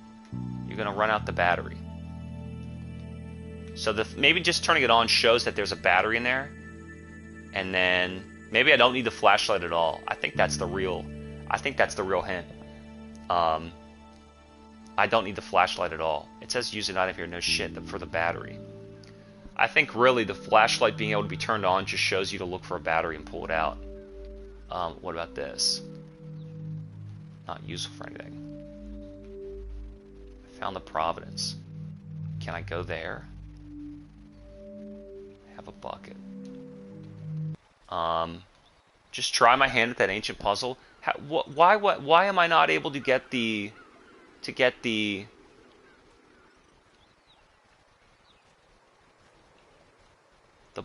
You're going to run out the battery. So maybe just turning it on shows that there's a battery in there. And then maybe I don't need the flashlight at all. I think that's the real hint. I don't need the flashlight at all. It says use an item here. No shit, for the battery. I think really the flashlight being able to be turned on just shows you to look for a battery and pull it out. What about this? Not useful for anything. I found the Providence. Can I go there? I have a bucket. Just try my hand at that ancient puzzle. Why am I not able to get the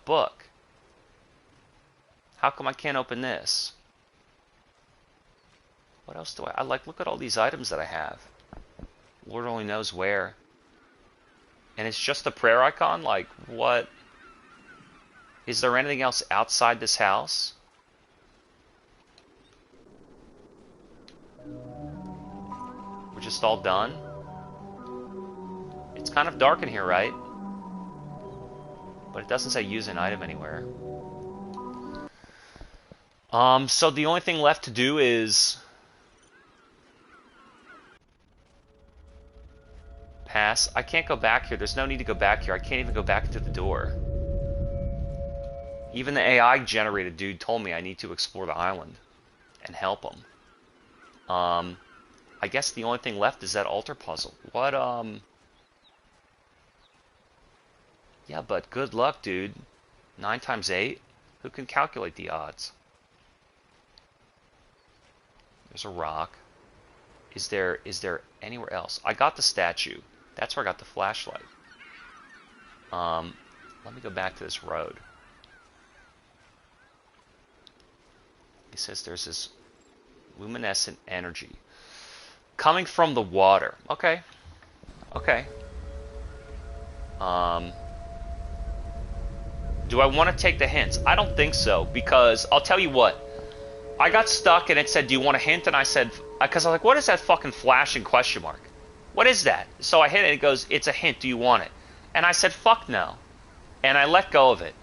book? How come I can't open this? What else do I like? Look at all these items that I have. Lord only knows where. And it's just the prayer icon? Like, what? Is there anything else outside this house? We're just all done? It's kind of dark in here, right? But it doesn't say use an item anywhere. So the only thing left to do is pass. I can't go back here. There's no need to go back here. I can't even go back to the door. Even the AI generated dude told me I need to explore the island and help him. I guess the only thing left is that altar puzzle. What, yeah, but good luck, dude. 9 times 8? Who can calculate the odds? There's a rock. Is there anywhere else? I got the statue. That's where I got the flashlight. Let me go back to this road. He says there's this luminescent energy coming from the water. Okay. Okay. Do I want to take the hints? I don't think so, because I'll tell you what. I got stuck and it said, do you want a hint? And I said, because I was like, what is that fucking flashing question mark? What is that? So I hit it and it goes, it's a hint, do you want it? And I said, fuck no. And I let go of it.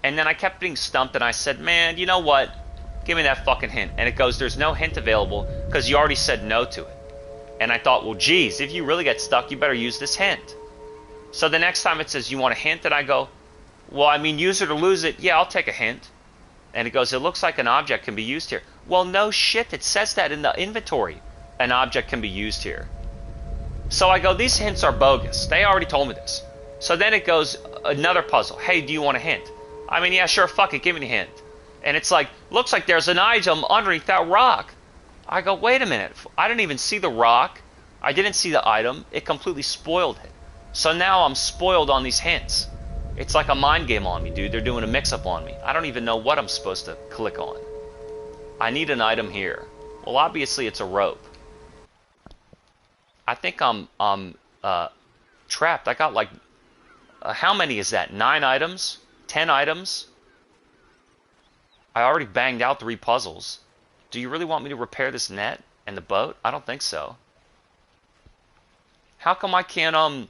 And then I kept being stumped and I said, man, you know what? Give me that fucking hint. And it goes, there's no hint available because you already said no to it. And I thought, well, geez, if you really get stuck, you better use this hint. So the next time it says, you want a hint? And I go, well, I mean, use it or lose it. Yeah, I'll take a hint. And it goes, it looks like an object can be used here. Well, no shit, it says that in the inventory. An object can be used here. So I go, these hints are bogus. They already told me this. So then it goes, another puzzle. Hey, do you want a hint? I mean, yeah, sure, fuck it, give me a hint. And it's like, looks like there's an item underneath that rock. I go, wait a minute. I didn't even see the rock. I didn't see the item. It completely spoiled it. So now I'm spoiled on these hints. It's like a mind game on me, dude. They're doing a mix-up on me. I don't even know what I'm supposed to click on. I need an item here. Well, obviously it's a rope. I think I'm trapped. I got like how many is that? 9 items? 10 items? I already banged out 3 puzzles. Do you really want me to repair this net and the boat? I don't think so. How come I can't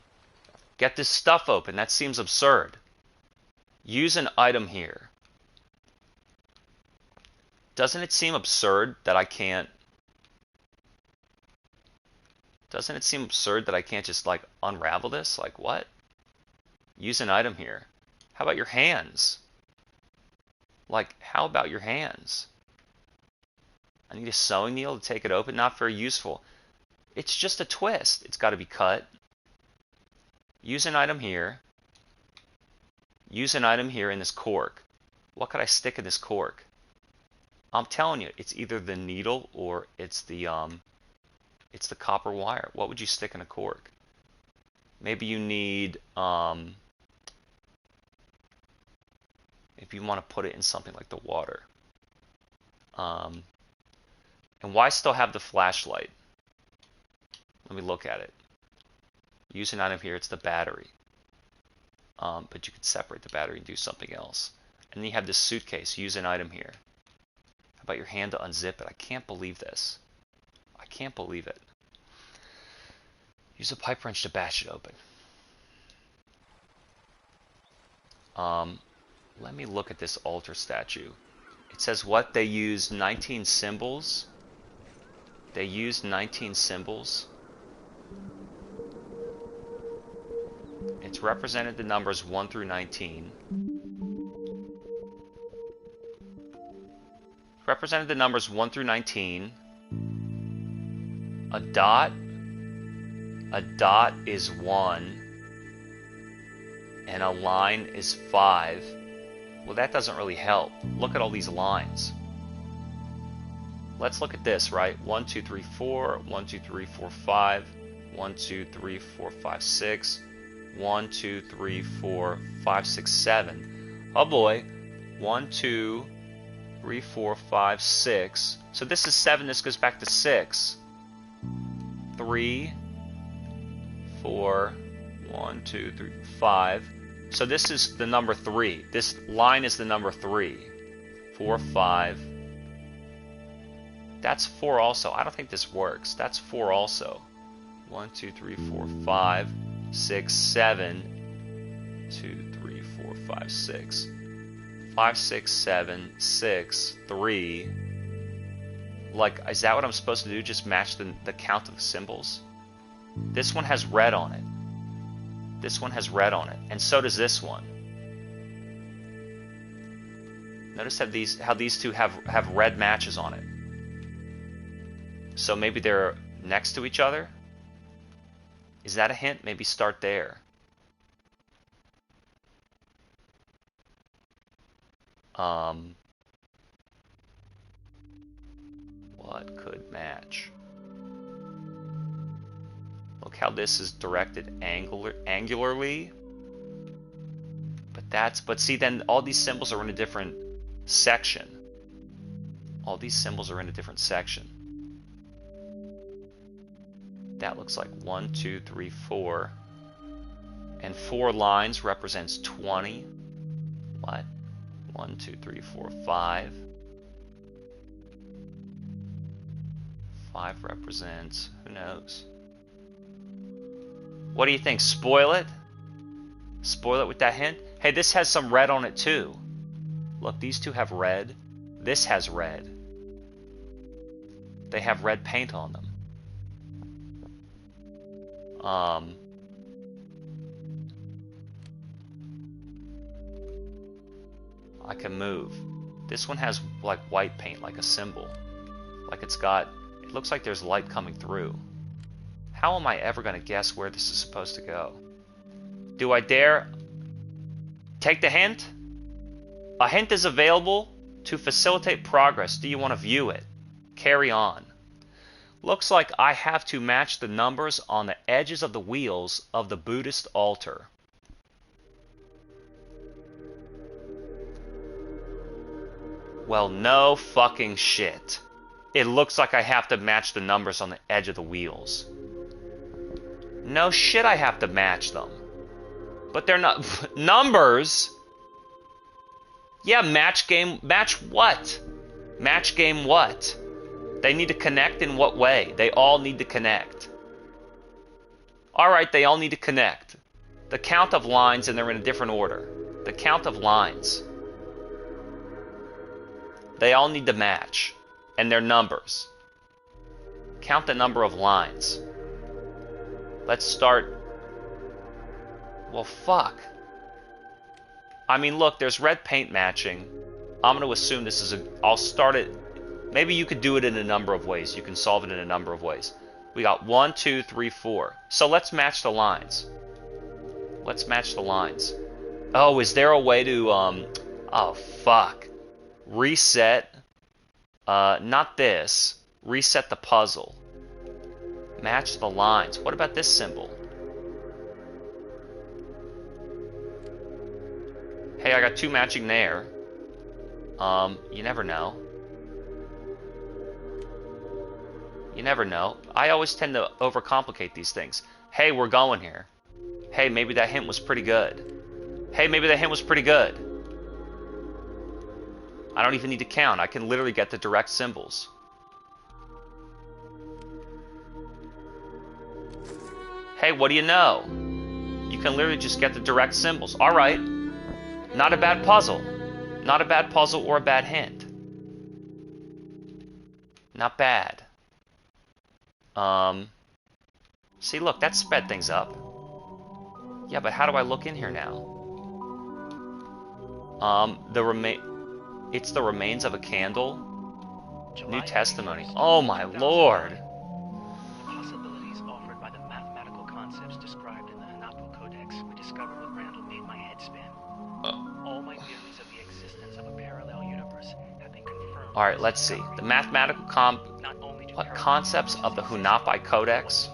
get this stuff open? That seems absurd. Use an item here. Doesn't it seem absurd that I can't? Doesn't it seem absurd that I can't just like unravel this? Like what? Use an item here. How about your hands? Like, how about your hands? I need a sewing needle to take it open. Not very useful. It's just a twist. It's got to be cut. Use an item here. Use an item here in this cork. What could I stick in this cork? I'm telling you, it's either the needle or it's the copper wire. What would you stick in a cork? Maybe you need if you want to put it in something like the water. And why still have the flashlight? Let me look at it. Use an item here. It's the battery. But you could separate the battery and do something else. And then you have this suitcase. Use an item here. How about your hand to unzip it? I can't believe this. I can't believe it. Use a pipe wrench to bash it open. Let me look at this altar statue. It says what? They used 19 symbols. They used 19 symbols. It's represented the numbers 1 through 19. Represented the numbers 1 through 19. A dot is 1. And a line is 5. Well, that doesn't really help. Look at all these lines. Let's look at this, right? 1, 2, 3, 4. 1, 2, 3, 4, 5. 1, 2, 3, 4, 5, 6. 1, 2, 3, 4, 5, 6, 7. Oh boy. 1, 2, 3, 4, 5, 6. So this is 7. This goes back to 6. 3, 4, 1, 2, 3, 5. So this is the number 3. This line is the number 3. 4, 5. That's 4 also. I don't think this works. That's 4 also. 1, 2, 3, 4, 5, 6, 7. 2, 3, 4, 5, 6. 5, 6, 7, 6, 3. Like, is that what I'm supposed to do? Just match the count of the symbols? This one has red on it. This one has red on it. And so does this one. Notice how these two have red matches on it. So maybe they're next to each other? Is that a hint? Maybe start there. What could match? Look how this is directed angularly. But see, then all these symbols are in a different section. All these symbols are in a different section. That looks like 1, 2, 3, 4. And 4 lines represents 20. What? 1, 2, 3, 4, 5. 5 represents, who knows? What do you think? Spoil it? Spoil it with that hint? Hey, this has some red on it too. Look, these two have red. This has red. They have red paint on them. I can move. This one has like white paint, like a symbol. Like it looks like there's light coming through. How am I ever going to guess where this is supposed to go? Do I dare take the hint? A hint is available to facilitate progress. Do you want to view it? Carry on. Looks like I have to match the numbers on the edges of the wheels of the Buddhist altar. Well, no fucking shit. it looks like I have to match the numbers on the edge of the wheels. No shit, I have to match them. But they're not numbers. Yeah, match game. Match what? Match game what? They need to connect in what way? They all need to connect. Alright, they all need to connect. The count of lines, and they're in a different order. The count of lines. They all need to match. And their numbers. Count the number of lines. Let's start. Well, fuck. I mean, look, there's red paint matching. I'm going to assume this is a... I'll start it... Maybe you could do it in a number of ways. You can solve it in a number of ways. We got 1, 2, 3, 4. So let's match the lines. Let's match the lines. Oh, is there a way to... Oh, fuck. Reset. Not this. Reset the puzzle. Match the lines. What about this symbol? Hey, I got 2 matching there. You never know. You never know. I always tend to overcomplicate these things. Hey, we're going here. Hey, maybe that hint was pretty good. Hey, maybe that hint was pretty good. I don't even need to count. I can literally get the direct symbols. Hey, what do you know? You can literally just get the direct symbols. Alright. Not a bad puzzle. Not a bad puzzle or a bad hint. Not bad. See, look, that sped things up. Yeah, but how do I look in here now? It's the remains of a candle. New testimony. Oh my lord. The possibilities offered by the mathematical concepts described in the Hanapo Codex we discovered with Randall made my head spin. All my theories of the existence of a parallel universe have been confirmed. Alright, let's see. The mathematical what concepts of the Hunapi Codex?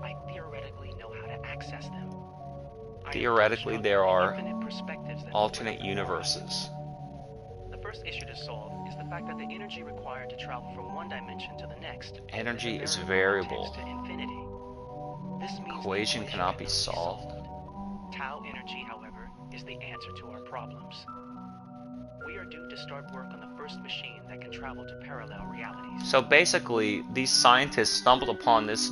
I theoretically know how to access them. Theoretically, there are infinite perspectives that alternate universes. The first issue to solve is the fact that the energy required to travel from one dimension to the next. Energy is variable variable. tends to infinity. This means the Equation cannot be solved. Tau energy, however, is the answer to our problems. We are due to start work on the first machine that can travel to parallel realities. So basically, these scientists stumbled upon this.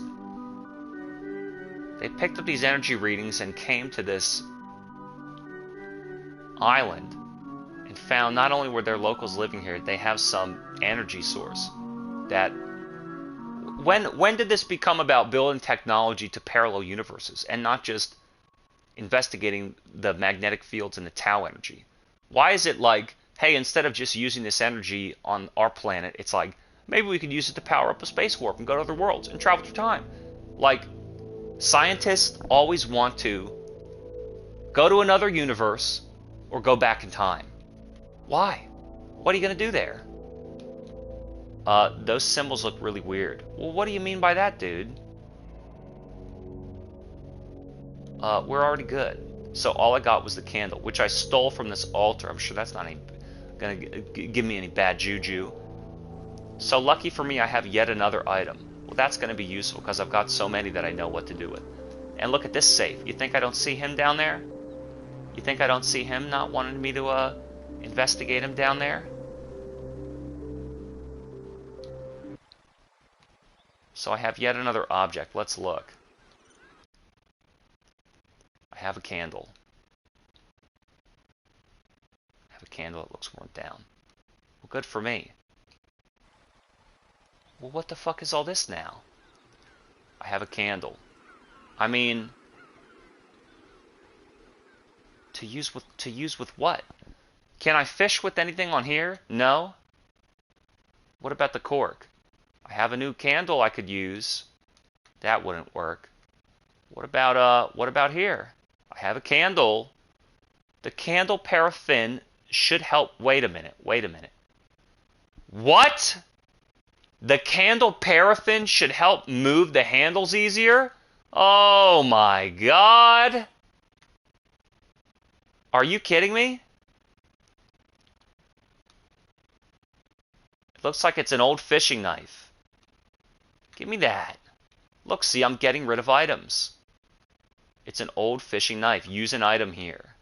They picked up these energy readings and came to this island and found not only were there locals living here, they have some energy source that... When did this become about building technology to parallel universes and not just investigating the magnetic fields and the tau energy? Why is it like, hey, instead of just using this energy on our planet, it's like, maybe we could use it to power up a space warp and go to other worlds and travel through time? Like, scientists always want to go to another universe or go back in time. Why? What are you going to do there? Those symbols look really weird. Well, what do you mean by that, dude? We're already good. So all I got was the candle, which I stole from this altar. I'm sure that's not going to give me any bad juju. So lucky for me, I have yet another item. Well, that's going to be useful because I've got so many that I know what to do with. And look at this safe. You think I don't see him down there? You think I don't see him not wanting me to investigate him down there? So I have yet another object. Let's look. I have a candle. I have a candle that looks worn down. Well, good for me. Well, what the fuck is all this now? I have a candle. I mean, to use with what? Can I fish with anything on here? No. What about the cork? I have a new candle I could use. That wouldn't work. What about here? I have a candle. The candle paraffin should help. Wait a minute. What? The candle paraffin should help move the handles easier? Oh my god. Are you kidding me? Looks like it's an old fishing knife. Give me that. Look, see, I'm getting rid of items. It's an old fishing knife. Use an item here.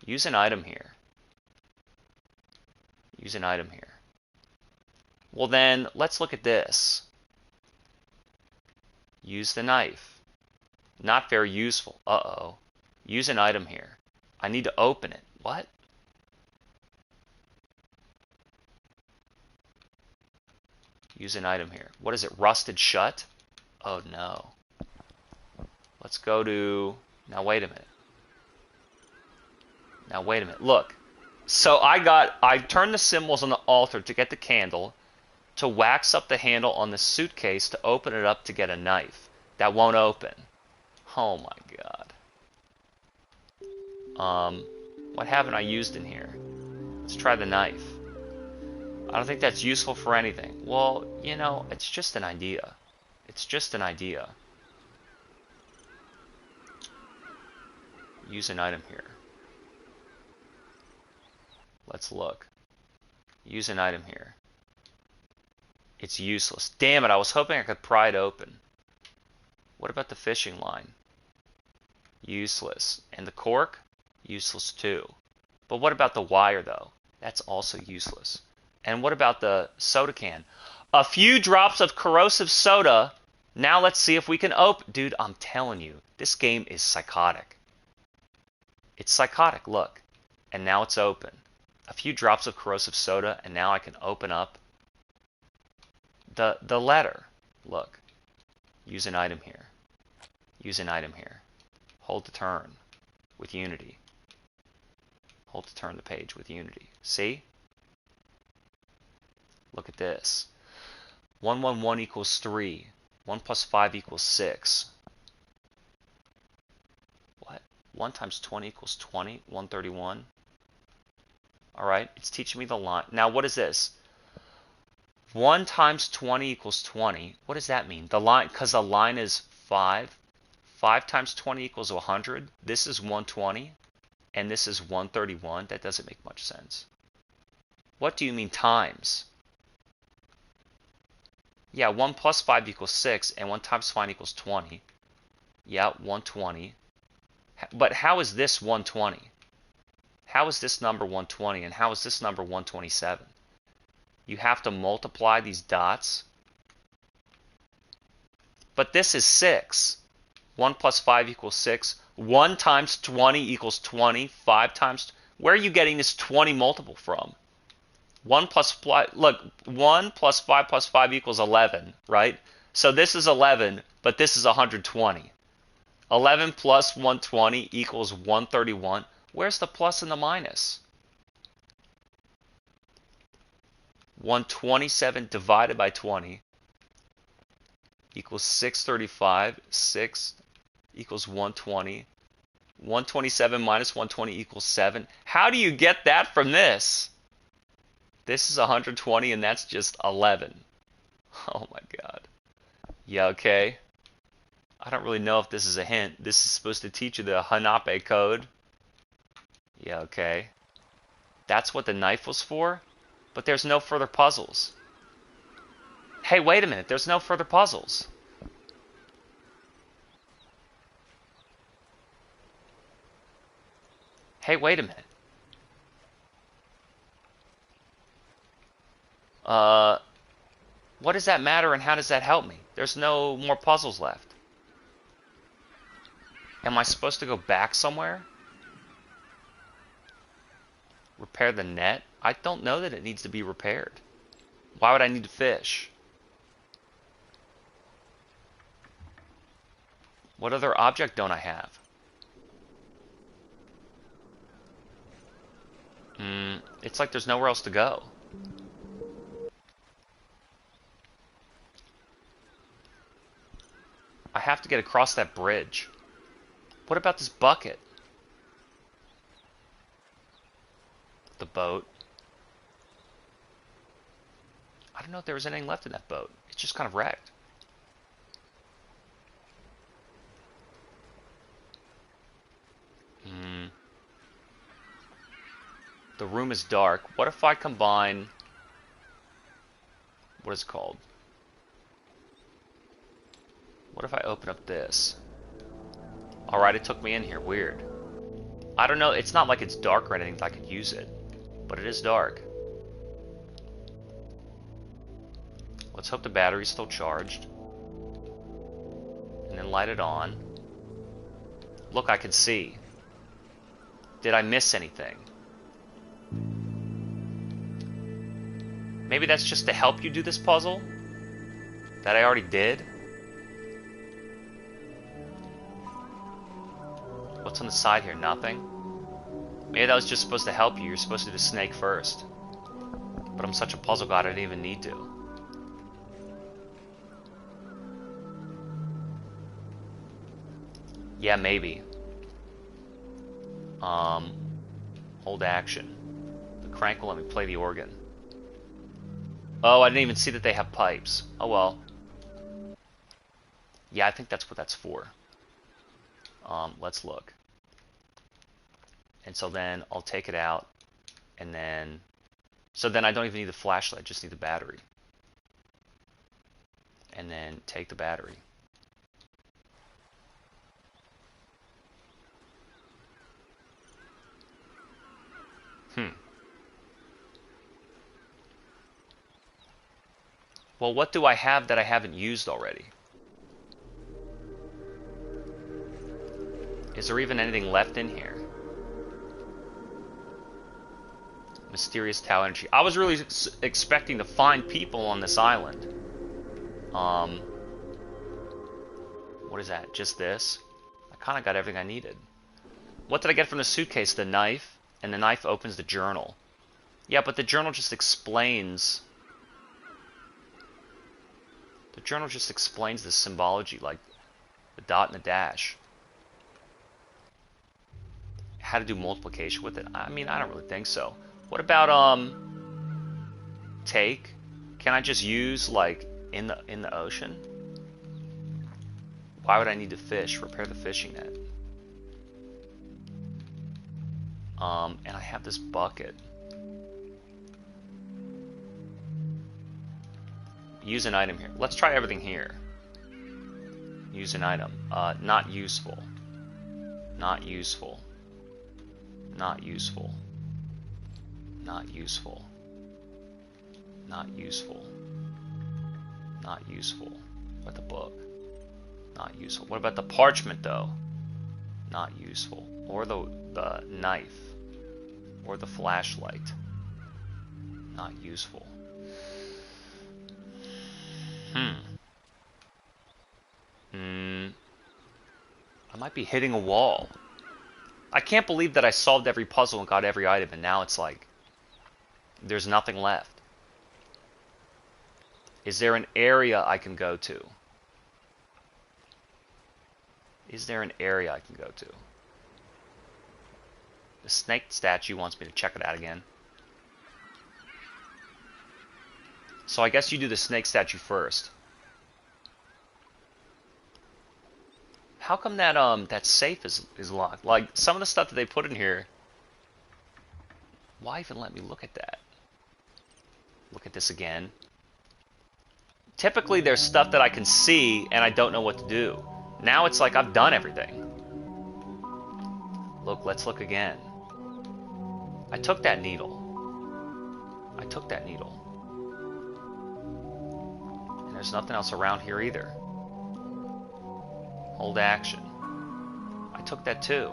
Use an item here. Use an item here. Well then, let's look at this. Use the knife. Not very useful. Uh-oh. Use an item here. I need to open it. What? Use an item here. What is it? Rusted shut? Oh no. Let's go to... Now wait a minute. Now wait a minute. Look. So I turned the symbols on the altar to get the candle, to wax up the handle on the suitcase to open it up to get a knife. That won't open. Oh my god. What haven't I used in here? Let's try the knife. I don't think that's useful for anything. Well, you know, it's just an idea. It's just an idea. Use an item here. Let's look. Use an item here. It's useless. Damn it, I was hoping I could pry it open. What about the fishing line? Useless. And the cork? Useless too. But what about the wire though? That's also useless. And what about the soda can? A few drops of corrosive soda. Now let's see if we can open... Dude, I'm telling you, this game is psychotic. It's psychotic, look. And now it's open. A few drops of corrosive soda, and now I can open up the letter. Look. Use an item here. Use an item here. Hold to turn with Unity. Hold to turn the page with Unity. See? Look at this. 1, 1, 1 equals 3. 1 plus 5 equals 6. What? 1 times 20 equals 20. 131. Alright, it's teaching me the line. Now, what is this? 1 times 20 equals 20. What does that mean? The line, because the line is 5. 5 times 20 equals 100. This is 120. And this is 131. That doesn't make much sense. What do you mean times? Yeah, 1 plus 5 equals 6, and 1 times 5 equals 20. Yeah, 120. But how is this 120? How is this number 120, and how is this number 127? You have to multiply these dots. But this is 6. 1 plus 5 equals 6. 1 times 20 equals 20. 5 times... Where are you getting this 20 multiple from? 1 plus 5... Look, 1 plus 5 plus 5 equals 11, right? So this is 11, but this is 120. 11 plus 120 equals 131. Where's the plus and the minus? 127 divided by 20 equals 635. 6 equals 120. 127 minus 120 equals 7. How do you get that from this? This is 120 and that's just 11. Oh my god. Yeah, okay. I don't really know if this is a hint. This is supposed to teach you the Hanape code. Yeah, okay. That's what the knife was for? But there's no further puzzles. Hey, wait a minute. There's no further puzzles. Hey, wait a minute. What does that matter and how does that help me? There's no more puzzles left. Am I supposed to go back somewhere? Repair the net? I don't know that it needs to be repaired. Why would I need to fish? What other object don't I have? It's like there's nowhere else to go. I have to get across that bridge. What about this bucket? The boat. I don't know if there was anything left in that boat. It's just kind of wrecked. The room is dark. What if I combine what is it called? What if I open up this? Alright, it took me in here. Weird. I don't know. It's not like it's dark or anything that I could use it. But it is dark. Let's hope the battery's still charged. And then light it on. Look, I can see. Did I miss anything? Maybe that's just to help you do this puzzle? That I already did? What's on the side here? Nothing? Maybe that was just supposed to help you. You're supposed to do the snake first. But I'm such a puzzle god, I didn't even need to. Yeah, maybe. Hold action. The crank will let me play the organ. Oh, I didn't even see that they have pipes. Oh well. Yeah, I think that's what that's for. Let's look. And so then I'll take it out, and then... So then I don't even need the flashlight, I just need the battery. And then take the battery. Well, what do I have that I haven't used already? Is there even anything left in here? Mysterious Tau energy. I was really expecting to find people on this island. What is that? Just this? I kind of got everything I needed. What did I get from the suitcase? The knife. And the knife opens the journal. Yeah, but the journal just explains... The journal just explains the symbology, like the dot and the dash. How to do multiplication with it? I mean, I don't really think so. What about take? Can I just use like in the ocean? Why would I need to fish? Repair the fishing net. And I have this bucket. Use an item here. Let's try everything here. Use an item. Not useful. Not useful. Not useful. Not useful. Not useful. Not useful. What about the book? Not useful. What about the parchment though? Not useful. Or the knife. Or the flashlight. Not useful. I might be hitting a wall. I can't believe that I solved every puzzle and got every item, and now it's like there's nothing left. Is there an area I can go to? Is there an area I can go to? The snake statue wants me to check it out again. So I guess you do the snake statue first. How come that that safe is locked? Like some of the stuff that they put in here. Why even let me look at that? Look at this again. Typically there's stuff that I can see and I don't know what to do. Now it's like I've done everything. Look, let's look again. I took that needle. I took that needle. And there's nothing else around here either. Hold action. I took that too.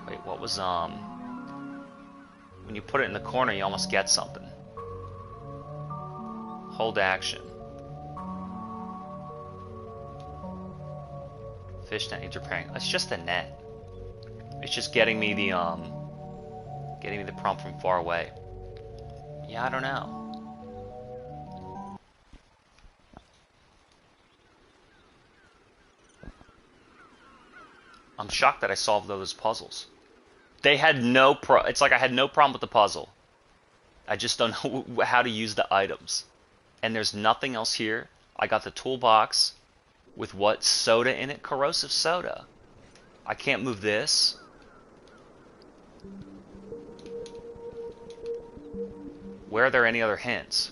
Wait, what was when you put it in the corner you almost get something. Hold action. Fish net needs repairing. It's just a net. It's just getting me the prompt from far away. Yeah, I don't know. I'm shocked that I solved those puzzles. They had no it's like I had no problem with the puzzle. I just don't know how to use the items. And there's nothing else here. I got the toolbox with what soda in it? Corrosive soda. I can't move this. Where are there any other hints?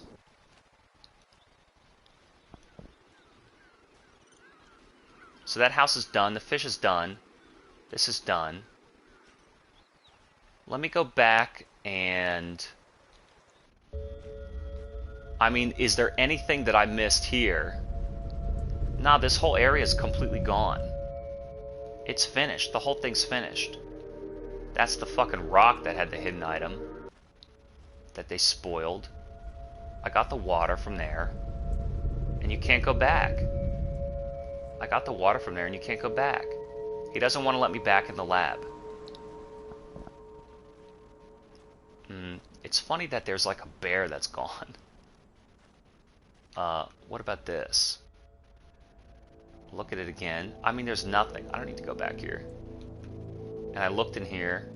So that house is done. The fish is done. This is done. Let me go back and... I mean, is there anything that I missed here? Nah, this whole area is completely gone. It's finished. The whole thing's finished. That's the fucking rock that had the hidden item that they spoiled. I got the water from there. And you can't go back. I got the water from there and you can't go back. He doesn't want to let me back in the lab. It's funny that there's like a bear that's gone. What about this? Look at it again. I mean, there's nothing. I don't need to go back here. And I looked in here.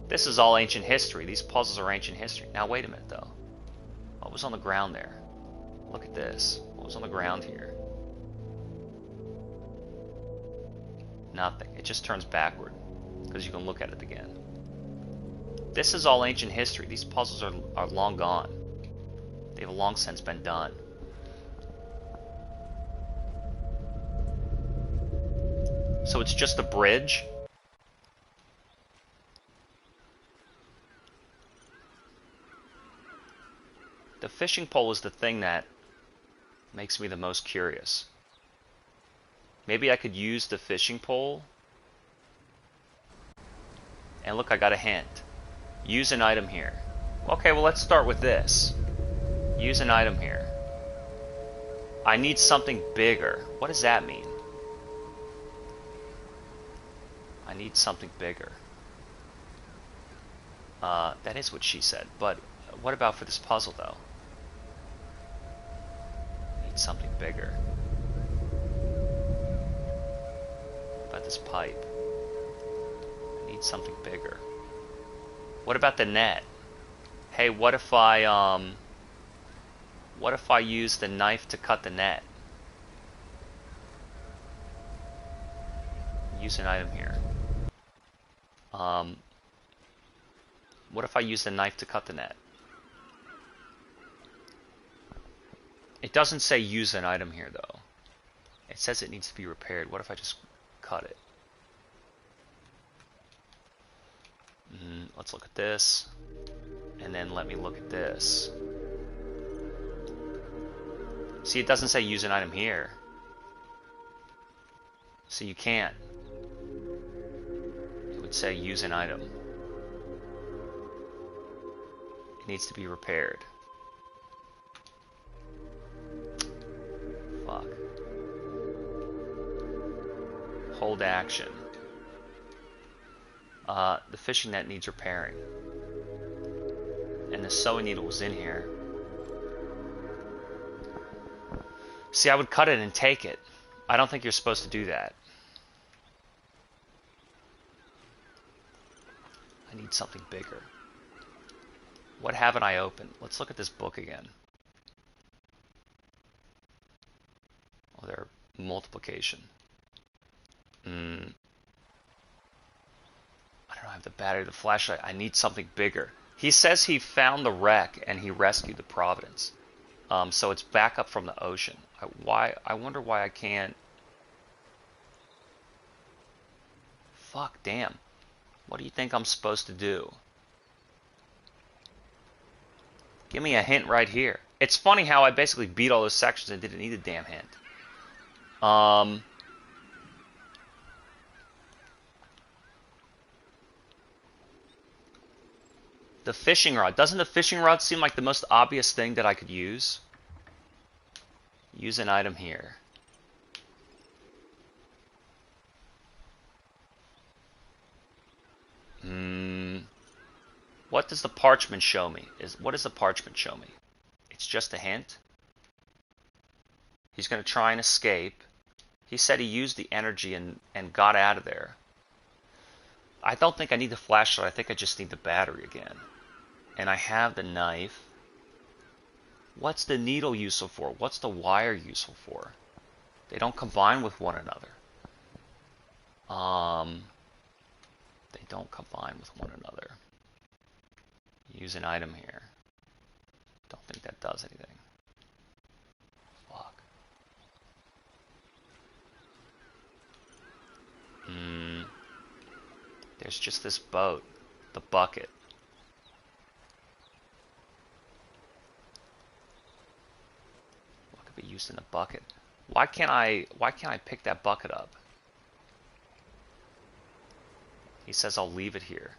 This is all ancient history. These puzzles are ancient history. Now, wait a minute, though. What was on the ground there? Look at this. What was on the ground here? Nothing. It just turns backward because you can look at it again. This is all ancient history. These puzzles are long gone. They've long since been done. So it's just a bridge? The fishing pole is the thing that makes me the most curious. Maybe I could use the fishing pole. And look, I got a hint. Use an item here. Okay, well, let's start with this. Use an item here. I need something bigger. What does that mean? I need something bigger. That is what she said. But what about for this puzzle, though? I need something bigger. What about this pipe? I need something bigger. What about the net? Hey, what if I use the knife to cut the net? Use an item here. What if I use the knife to cut the net? It doesn't say use an item here, though. It says it needs to be repaired. What if I just cut it? Let's look at this. And then let me look at this. See, it doesn't say use an item here. So you can't. It would say use an item. It needs to be repaired. Fuck. Hold action. The fishing net needs repairing. And the sewing needle was in here. See, I would cut it and take it. I don't think you're supposed to do that. I need something bigger. What haven't I opened? Let's look at this book again. Oh, there, multiplication. I don't know, I have the battery, the flashlight. I need something bigger. He says he found the wreck and he rescued the Providence. So it's back up from the ocean. I wonder why I can't... Fuck, damn. What do you think I'm supposed to do? Give me a hint right here. It's funny how I basically beat all those sections and didn't need a damn hint. The fishing rod. Doesn't the fishing rod seem like the most obvious thing that I could use? Use an item here. What does the parchment show me? What does the parchment show me? It's just a hint. He's going to try and escape. He said he used the energy and got out of there. I don't think I need the flashlight. I think I just need the battery again. And I have the knife. What's the needle useful for? What's the wire useful for? They don't combine with one another. They don't combine with one another. Use an item here. Don't think that does anything. Fuck. There's just this boat. The bucket. What could be used in the bucket? Why can't I pick that bucket up? He says I'll leave it here.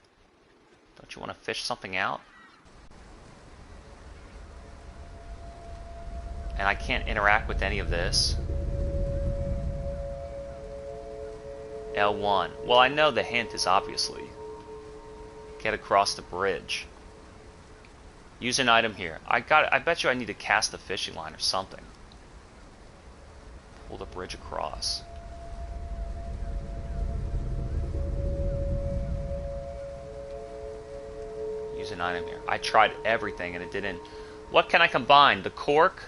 Don't you want to fish something out? And I can't interact with any of this. L1. Well, I know the hint is obviously get across the bridge. Use an item here. I bet you I need to cast a fishing line or something. Pull the bridge across. Use an item here. I tried everything and it didn't. What can I combine? The cork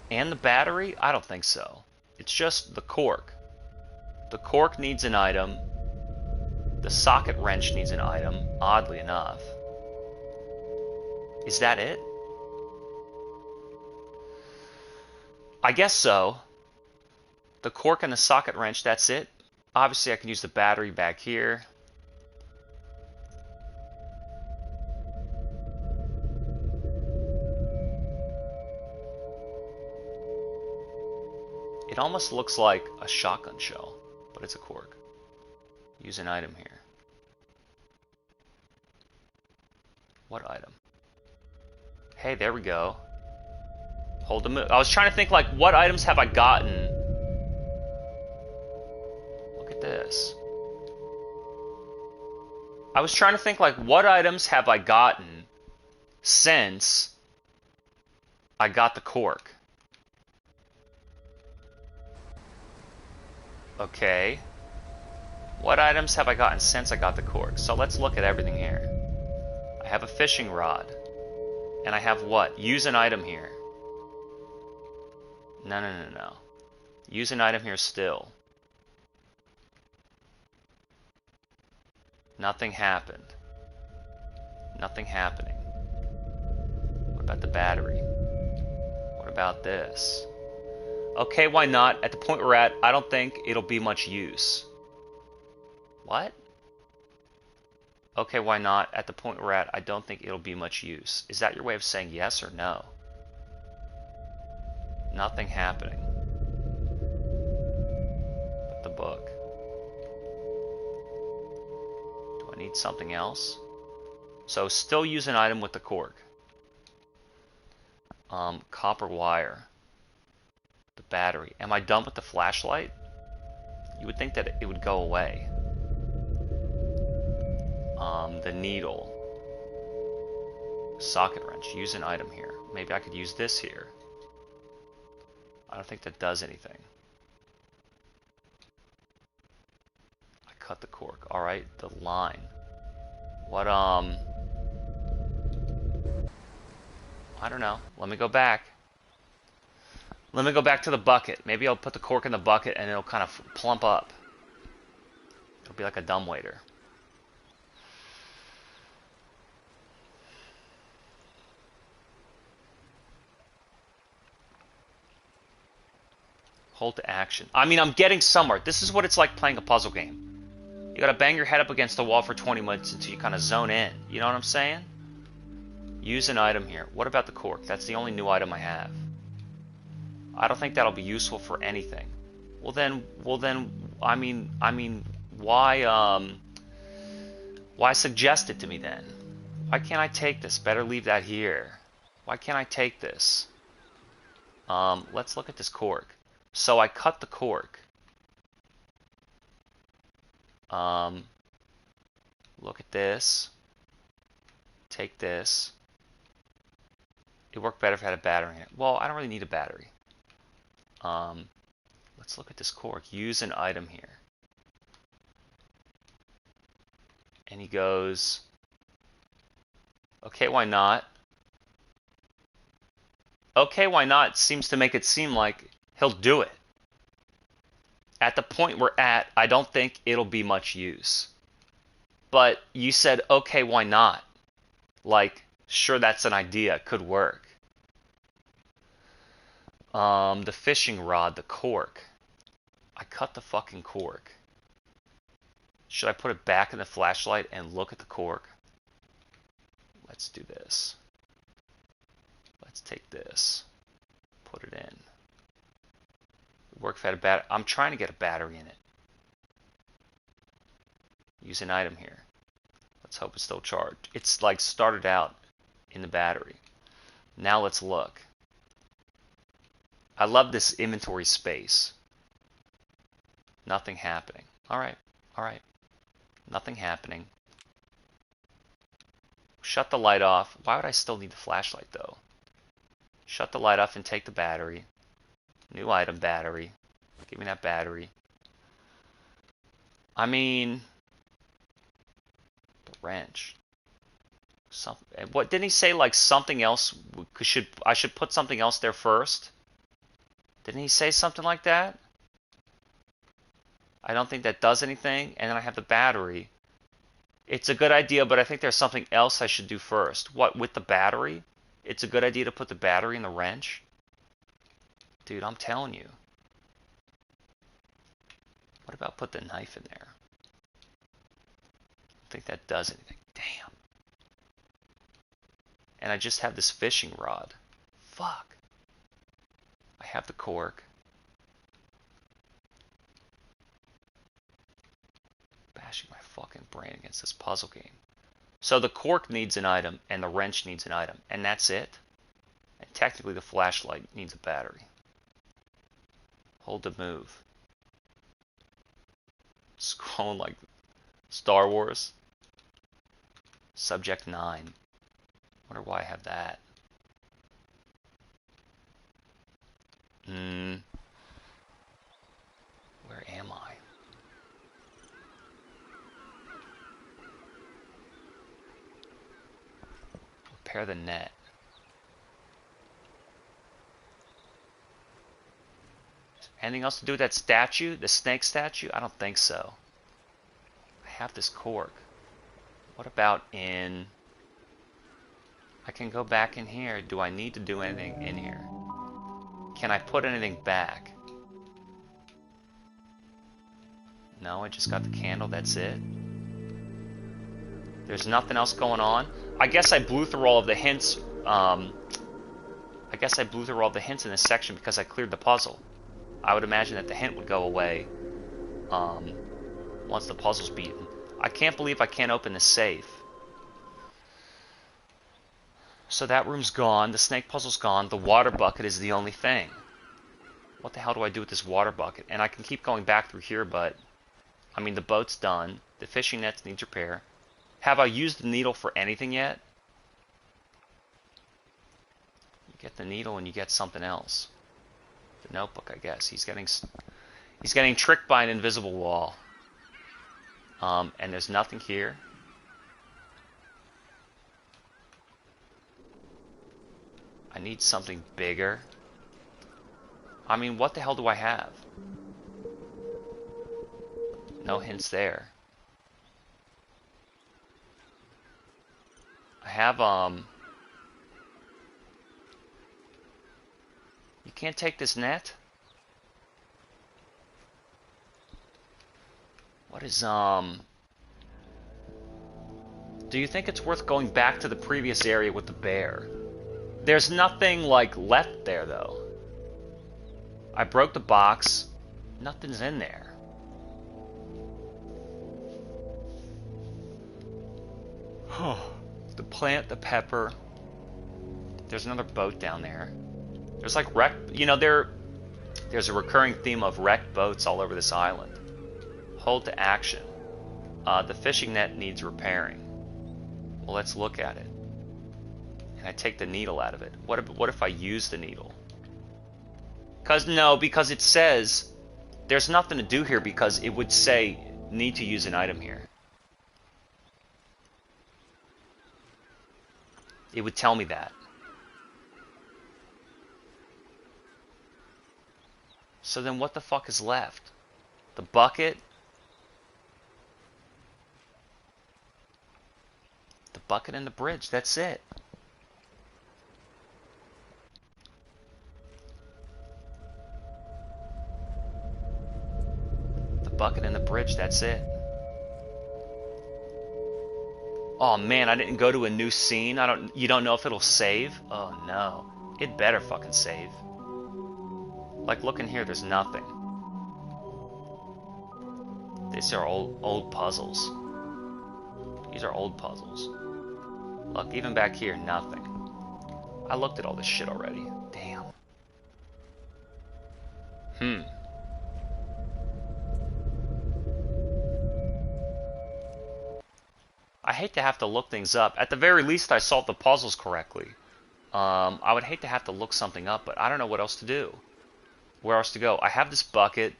and the battery? I don't think so. It's just the cork. The cork needs an item. The socket wrench needs an item, oddly enough. Is that it? I guess so. The cork and the socket wrench, that's it. Obviously, I can use the battery back here. It almost looks like a shotgun shell, but it's a cork. Use an item here. What item? Hey, there we go. Hold the move. I was trying to think, like, what items have I gotten? Look at this. I was trying to think, like, what items have I gotten since I got the cork? Okay. What items have I gotten since I got the cork? So let's look at everything here. I have a fishing rod. And I have what? Use an item here. No. Use an item here still. Nothing happened. Nothing happening. What about the battery? What about this? Okay, why not? At the point we're at, I don't think it'll be much use. What? Okay, why not? At the point we're at, I don't think it'll be much use. Is that your way of saying yes or no? Nothing happening. But the book. Do I need something else? So still use an item with the cork. Copper wire. The battery. Am I done with the flashlight? You would think that it would go away. The needle. Socket wrench. Use an item here. Maybe I could use this here. I don't think that does anything. I cut the cork. Alright, the line. What, I don't know. Let me go back. Let me go back to the bucket. Maybe I'll put the cork in the bucket and it'll kind of plump up. It'll be like a dumbwaiter. Hold to action. I mean, I'm getting somewhere. This is what it's like playing a puzzle game. You gotta bang your head up against the wall for 20 minutes until you kind of zone in. You know what I'm saying? Use an item here. What about the cork? That's the only new item I have. I don't think that'll be useful for anything. Well then, I mean, why suggest it to me then? Why can't I take this? Better leave that here. Why can't I take this? Let's look at this cork. So I cut the cork. Look at this. Take this. It worked better if I had a battery in it. Well, I don't really need a battery. Let's look at this cork. Use an item here. And he goes, okay, why not? Okay, why not seems to make it seem like he'll do it. At the point we're at, I don't think it'll be much use. But you said, okay, why not? Like, sure, that's an idea. Could work. The fishing rod, the cork. I cut the fucking cork. Should I put it back in the flashlight and look at the cork? Let's do this. Let's take this. Put it in. Work if I had a battery. I'm trying to get a battery in it. Use an item here. Let's hope it's still charged. It's like started out in the battery. Now let's look. I love this inventory space. Nothing happening. Alright, alright. Nothing happening. Shut the light off. Why would I still need the flashlight though? Shut the light off and take the battery. New item, battery. Give me that battery. I mean, the wrench. What didn't he say? Like something else? I should put something else there first. Didn't he say something like that? I don't think that does anything. And then I have the battery. It's a good idea, but I think there's something else I should do first. What, with the battery? It's a good idea to put the battery in the wrench? Dude, I'm telling you. What about put the knife in there? I think that does anything. Damn. And I just have this fishing rod. Fuck. I have the cork. Bashing my fucking brain against this puzzle game. So the cork needs an item, and the wrench needs an item, and that's it? And technically the flashlight needs a battery. Hold to move. Scrolling like Star Wars. Subject 9. Wonder why I have that. Where am I? Repair the net. Anything else to do with that statue? The snake statue? I don't think so. I have this cork. What about in... I can go back in here. Do I need to do anything in here? Can I put anything back? No, I just got the candle. That's it. There's nothing else going on. I guess I blew through all of the hints. I guess I blew through all the hints in this section because I cleared the puzzle. I would imagine that the hint would go away once the puzzle's beaten. I can't believe I can't open the safe. So that room's gone. The snake puzzle's gone. The water bucket is the only thing. What the hell do I do with this water bucket? And I can keep going back through here, but... I mean, the boat's done. The fishing net needs repair. Have I used the needle for anything yet? You get the needle and you get something else. The notebook, I guess. He's getting tricked by an invisible wall. And there's nothing here. I need something bigger. I mean, what the hell do I have? No hints there. I have, You can't take this net? What is, Do you think it's worth going back to the previous area with the bear? There's nothing, like, left there, though. I broke the box. Nothing's in there. The plant, the pepper. There's another boat down there. There's like there's a recurring theme of wrecked boats all over this island. Hold to action. The fishing net needs repairing. Well, let's look at it. And I take the needle out of it. What if I use the needle? Because it says there's nothing to do here because it would say need to use an item here. It would tell me that. So then what the fuck is left? The bucket? bucket and the bridge. That's it. The bucket and the bridge. That's it. Oh man, I didn't go to a new scene. You don't know if it'll save? Oh no. It better fucking save. Like, look in here, there's nothing. These are old puzzles. These are old puzzles. Look, even back here, nothing. I looked at all this shit already. Damn. I hate to have to look things up. At the very least, I solved the puzzles correctly. I would hate to have to look something up, but I don't know what else to do. Where else to go? I have this bucket.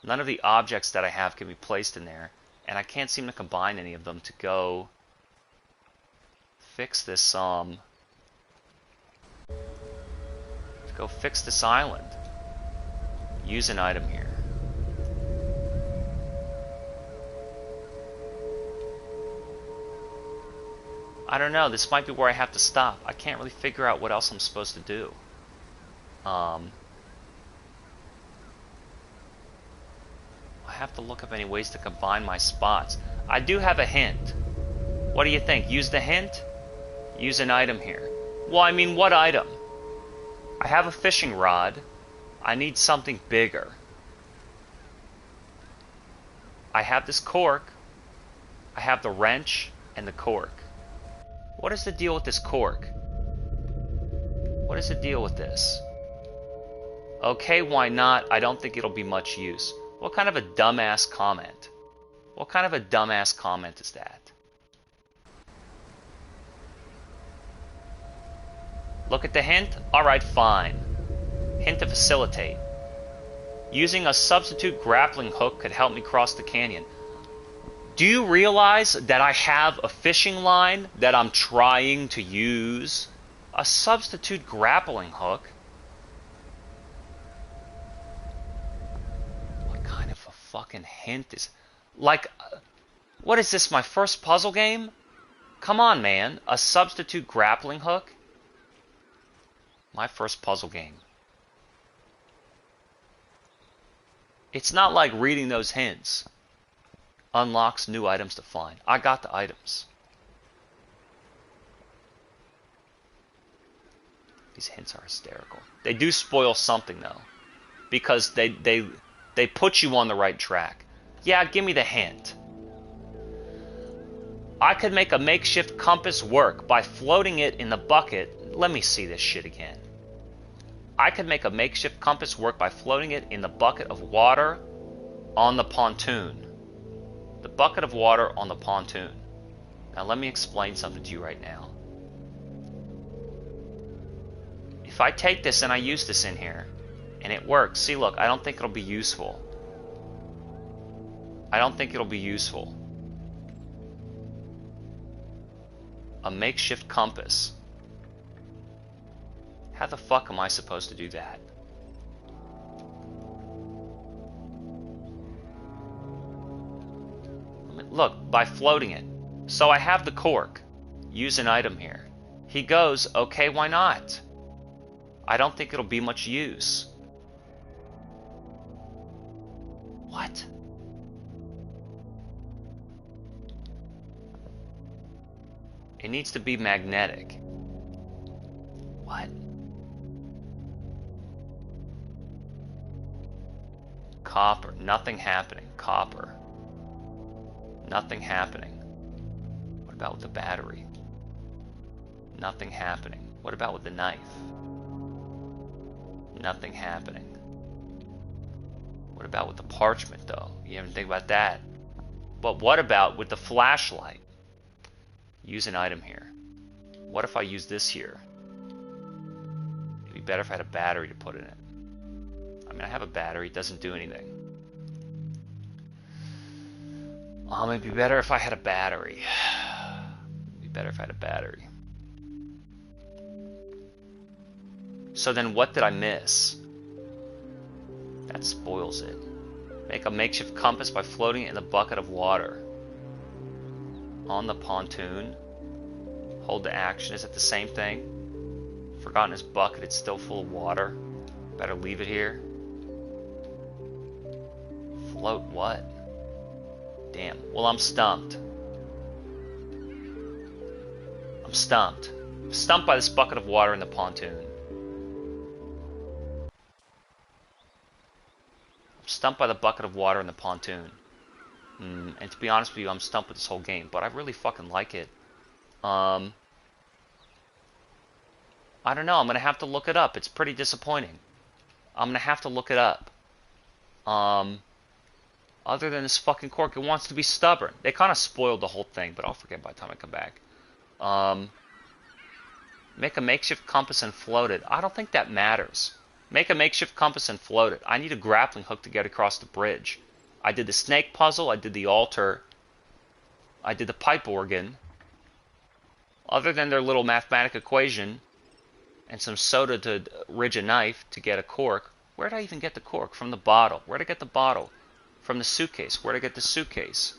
None of the objects that I have can be placed in there. And I can't seem to combine any of them to go fix this, to go fix this island. Use an item here. I don't know, this might be where I have to stop. I can't really figure out what else I'm supposed to do. I have to look up any ways to combine my spots. I do have a hint. What do you think? Use the hint? Use an item here. Well, I mean, what item? I have a fishing rod. I need something bigger. I have this cork. I have the wrench and the cork. What is the deal with this cork? What is the deal with this? Okay, why not? I don't think it'll be much use. What kind of a dumbass comment? What kind of a dumbass comment is that? Look at the hint? Alright, fine. Hint to facilitate. Using a substitute grappling hook could help me cross the canyon. Do you realize that I have a fishing line that I'm trying to use? A substitute grappling hook? What kind of a fucking hint is... Like, what is this, my first puzzle game? Come on, man. A substitute grappling hook? My first puzzle game. It's not like reading those hints unlocks new items to find. I got the items. These hints are hysterical. They do spoil something though, because they put you on the right track. Yeah, give me the hint. I could make a makeshift compass work by floating it in the bucket. Let me see this shit again. I could make a makeshift compass work by floating it in the bucket of water on the pontoon. The bucket of water on the pontoon. Now let me explain something to you right now. If I take this and I use this in here, and it works, see look, I don't think it'll be useful. I don't think it'll be useful. A makeshift compass. How the fuck am I supposed to do that? Look, by floating it. So I have the cork. Use an item here. He goes, okay, why not? I don't think it'll be much use. What? It needs to be magnetic. What? Copper. Nothing happening. Copper. Nothing happening. What about with the battery? Nothing happening. What about with the knife? Nothing happening. What about with the parchment though? You haven't think about that. But what about with the flashlight? Use an item here. What if I use this here? It'd be better if I had a battery to put in it. I mean, I have a battery. It doesn't do anything. It'd be better if I had a battery. It'd be better if I had a battery. So then what did I miss? That spoils it. Make a makeshift compass by floating it in a bucket of water. On the pontoon. Hold to action. Is it the same thing? Forgotten his bucket. It's still full of water. Better leave it here. Float what? Damn. Well, I'm stumped. I'm stumped. I'm stumped by this bucket of water in the pontoon. I'm stumped by the bucket of water in the pontoon. And to be honest with you, I'm stumped with this whole game. But I really fucking like it. I don't know. I'm going to have to look it up. It's pretty disappointing. I'm going to have to look it up. Other than this fucking cork, it wants to be stubborn. They kind of spoiled the whole thing, but I'll forget by the time I come back. Make a makeshift compass and float it. I don't think that matters. Make a makeshift compass and float it. I need a grappling hook to get across the bridge. I did the snake puzzle. I did the altar. I did the pipe organ. Other than their little mathematic equation and some soda to ridge a knife to get a cork, where did I even get the cork? From the bottle. Where did I get the bottle? From the suitcase. Where did I get the suitcase?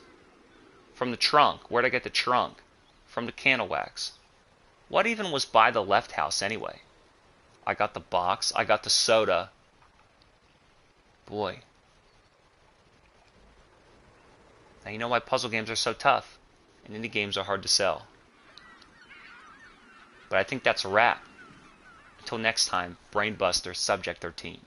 From the trunk. Where did I get the trunk? From the candle wax. What even was by the left house anyway? I got the box. I got the soda. Boy. Now you know why puzzle games are so tough. And indie games are hard to sell. But I think that's a wrap. Until next time, Brainbuster, Subject 13.